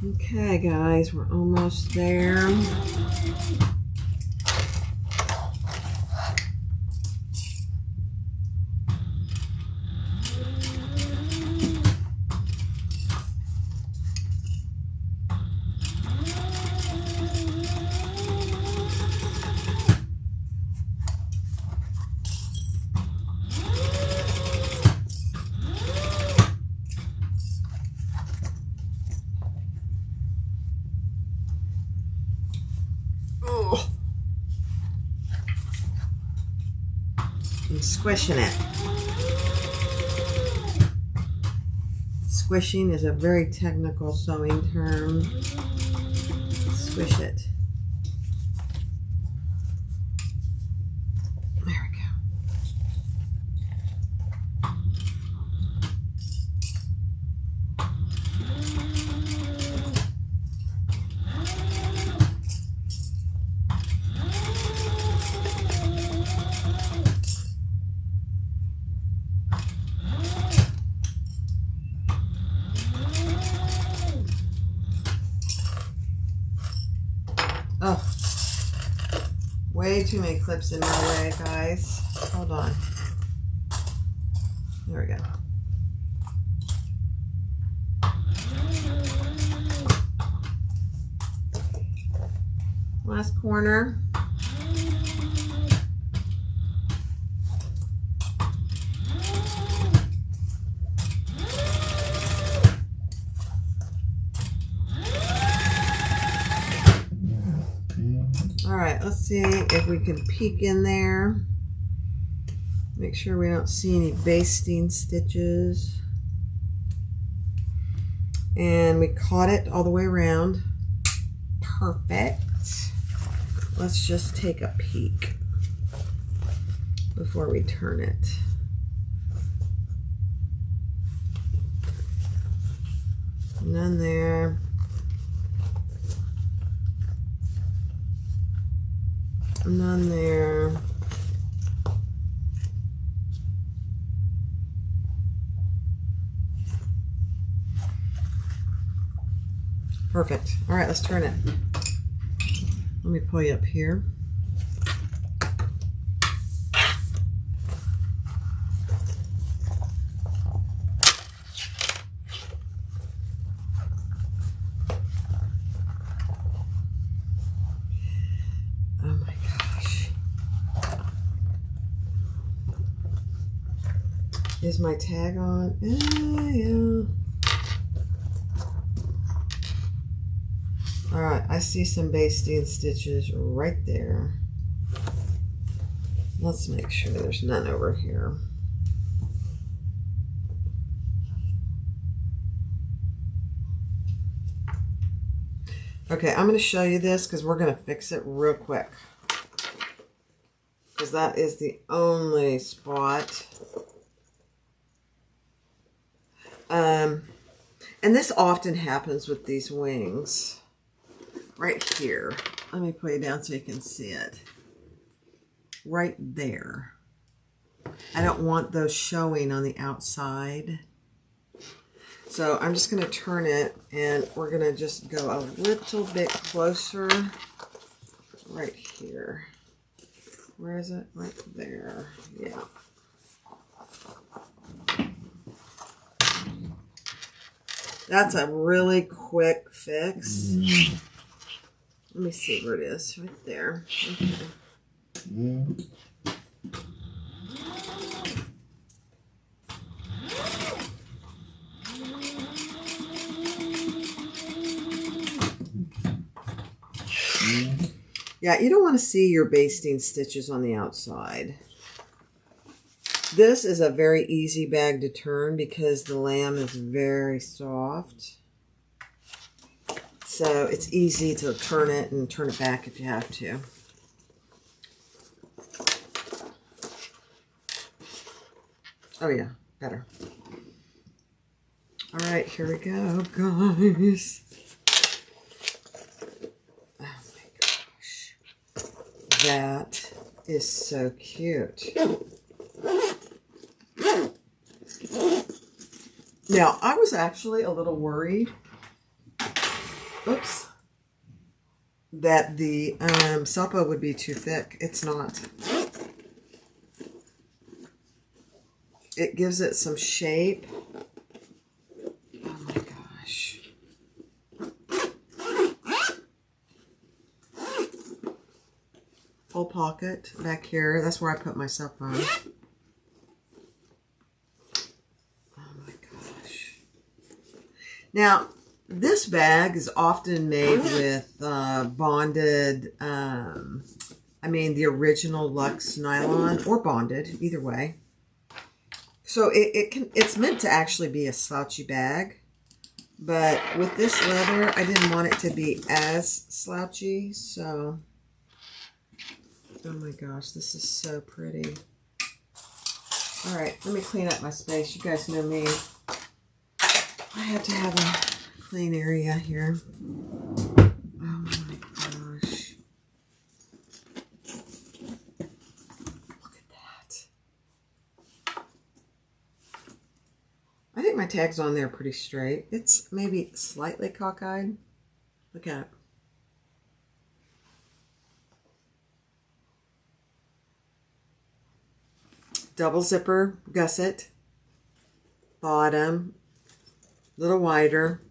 Okay, guys, we're almost there. Squishing it. Squishing is a very technical sewing term. Squish it. There we go. Oh, way too many clips in my way, guys. Hold on. There we go. Last corner. All right, let's see if we can peek in there. Make sure we don't see any basting stitches. And we caught it all the way around. perfect. Let's just take a peek before we turn it. None there. None there. Perfect. All right, let's turn it. Let me pull you up here. Oh my gosh. Is my tag on? Yeah. All right, I see some basting stitches right there. Let's make sure there's none over here. Okay, I'm going to show you this because we're going to fix it real quick. Because that is the only spot. And this often happens with these wings. Right here. Let me put it down so you can see it. Right there. I don't want those showing on the outside. So I'm just going to turn it and we're going to just go a little bit closer. Right here. Where is it? Right there. Yeah. That's a really quick fix. Let me see where it is. Right there. Okay. Yeah, you don't want to see your basting stitches on the outside. This is a very easy bag to turn because the lamb is very soft. So it's easy to turn it and turn it back if you have to. Oh yeah, better. All right, here we go, guys. Oh my gosh. That is so cute. Now, I was actually a little worried, oops, that the suppa would be too thick. It's not. It gives it some shape. Oh my gosh. Full pocket back here. That's where I put my cell phone. Now, this bag is often made with bonded, the original Luxe nylon or bonded, either way. So it's meant to actually be a slouchy bag, but with this leather, I didn't want it to be as slouchy, so, oh my gosh, this is so pretty. All right, let me clean up my space. You guys know me. I have to have a clean area here. Oh my gosh. Look at that. I think my tag's on there pretty straight. It's maybe slightly cockeyed. Look at it. Double zipper gusset. Bottom. A little wider,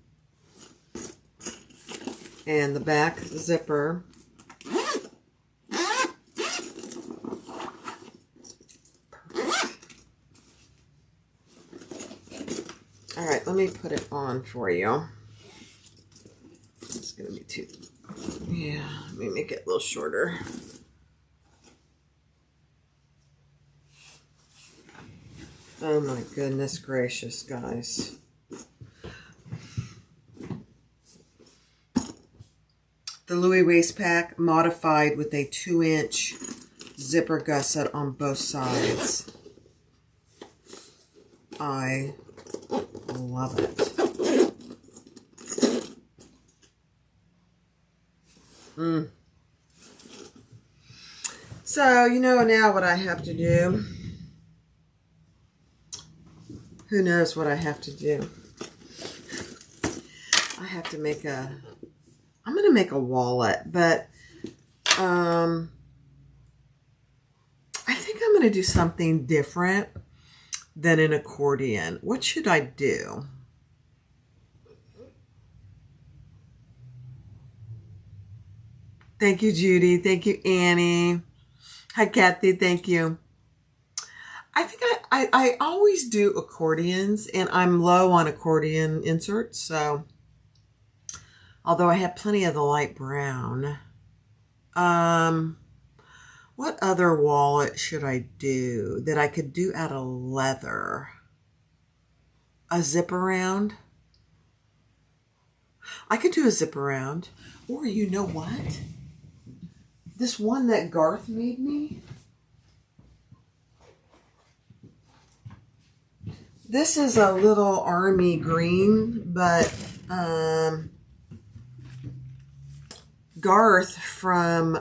and the back zipper. Perfect. All right, let me put it on for you. It's going to be too, yeah, let me make it a little shorter. Oh my goodness gracious, guys. The Louie waist pack modified with a 2-inch zipper gusset on both sides. I love it. So, you know now what I have to do. Who knows what I have to do? I have to make I'm going to make a wallet, but I think I'm going to do something different than an accordion. What should I do? Thank you, Judy. Thank you, Annie. Hi, Kathy. Thank you. I think I always do accordions, and I'm low on accordion inserts, so although I have plenty of the light brown. What other wallet should I do that I could do out of leather? A zip around? I could do a zip around. Or you know what? This one that Garth made me. This is a little army green, but Garth from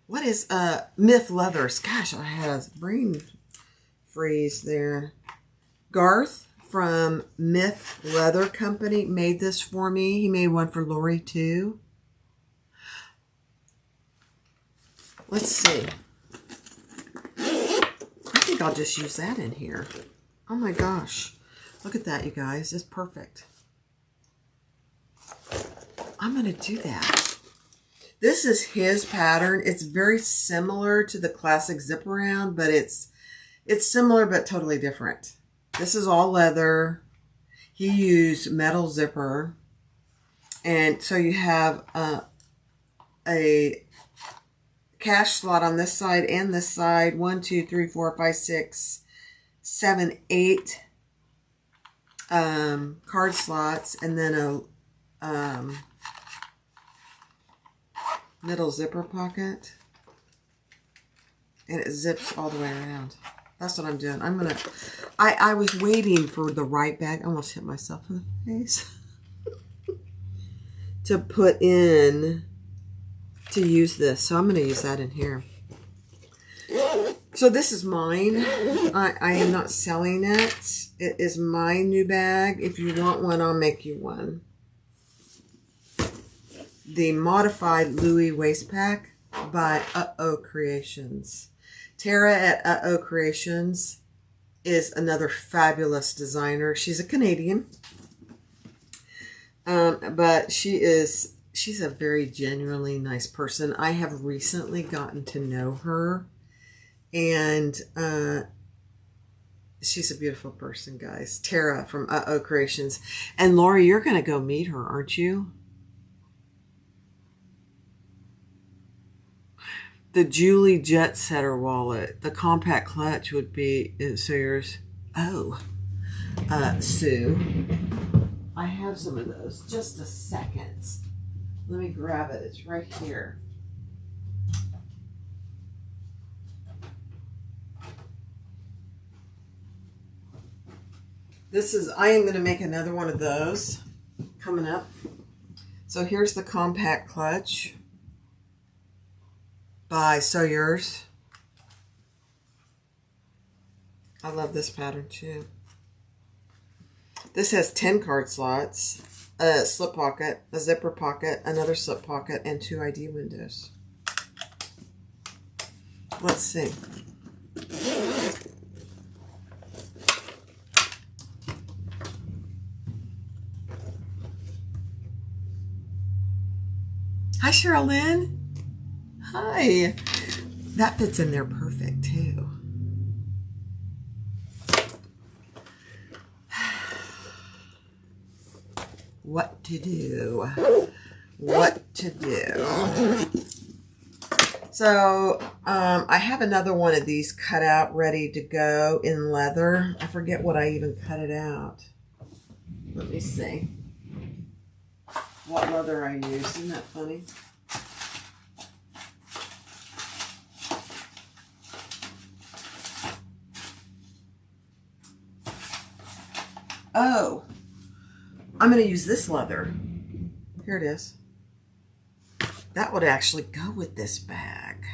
what is Myth Leathers? Gosh, I had a brain freeze there. Garth from Myth Leather Company made this for me. He made one for Lori too. Let's see. I think I'll just use that in here. Oh my gosh. Look at that, you guys. It's perfect. I'm going to do that. This is his pattern. It's very similar to the classic zip around, but it's similar but totally different. This is all leather. He used metal zipper. And so you have a cash slot on this side and this side. 1, 2, 3, 4, 5, 6, 7, 8 card slots, and then a middle zipper pocket, and it zips all the way around. That's what I'm doing. I was waiting for the right bag. I almost hit myself in the face. To put in, to use this. So I'm going to use that in here. So this is mine. I am not selling it. It is my new bag. If you want one, I'll make you one. The modified Louie waist pack by Uh-Oh Creations. Tara at Uh-Oh Creations is another fabulous designer. She's a Canadian. But she's a very genuinely nice person. I have recently gotten to know her, and she's a beautiful person, guys. Tara from Uh-Oh Creations. And Lori, you're going to go meet her, aren't you? The Julie Jet Setter wallet. The compact clutch would be Sawyer's. Oh, Sue. I have some of those. Just a second. Let me grab it. It's right here. I am going to make another one of those coming up. So here's the compact clutch by Sawyer's. I love this pattern too. This has 10 card slots, a slip pocket, a zipper pocket, another slip pocket, and 2 ID windows. Let's see. Hi, Sherilyn. Hi. That fits in there perfect, too. What to do? What to do? So I have another one of these cut out, ready to go in leather. I forget what I even cut it out. Let me see what leather I used. Isn't that funny? Oh, I'm going to use this leather. Here it is. That would actually go with this bag.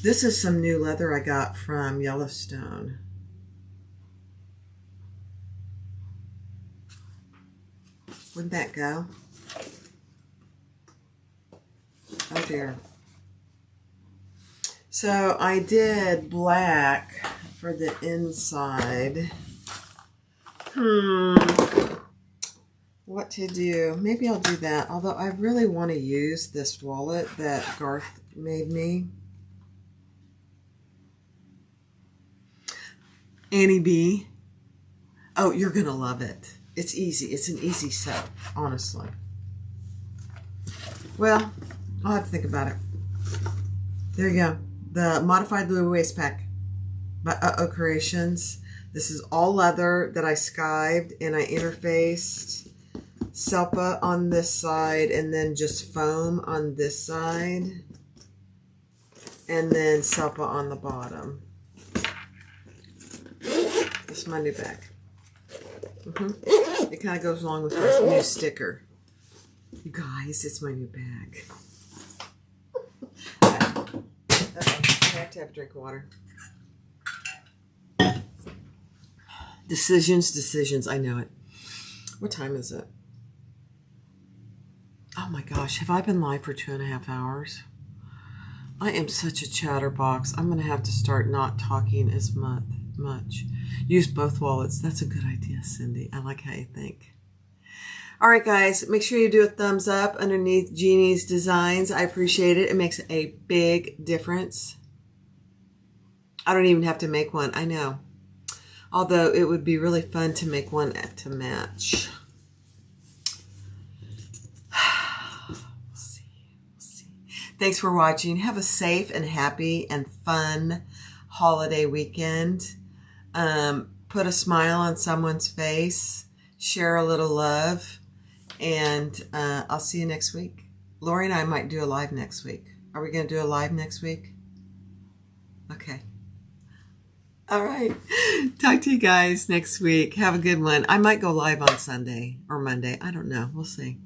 This is some new leather I got from Yellowstone. Wouldn't that go? Oh dear. So I did black for the inside. What to do? Maybe I'll do that. Although I really want to use this wallet that Garth made me. Annie B. Oh, you're going to love it. It's easy. It's an easy sew, honestly. Well, I'll have to think about it. There you go. The Modified Louie Waist Pack by Creations. This is all leather that I skived and I interfaced Selpa on this side and then just foam on this side. And then Selpa on the bottom. This is my new bag. It kind of goes along with my new sticker. You guys, it's my new bag. I have to have a drink of water. Decisions. I know it. What time is it? Oh my gosh, have I been live for 2.5 hours? I am such a chatterbox. I'm going to have to start not talking as much. Use both wallets. That's a good idea, Cindy. I like how you think. All right, guys, make sure you do a thumbs up underneath Jeannie's designs. I appreciate it. It makes a big difference. I don't even have to make one. I know. Although it would be really fun to make one to match. We'll see. Thanks for watching. Have a safe and happy and fun holiday weekend. Put a smile on someone's face. Share a little love. And I'll see you next week. Lori and I might do a live next week. Are we going to do a live next week? Okay. All right. Talk to you guys next week. Have a good one. I might go live on Sunday or Monday. I don't know. We'll see.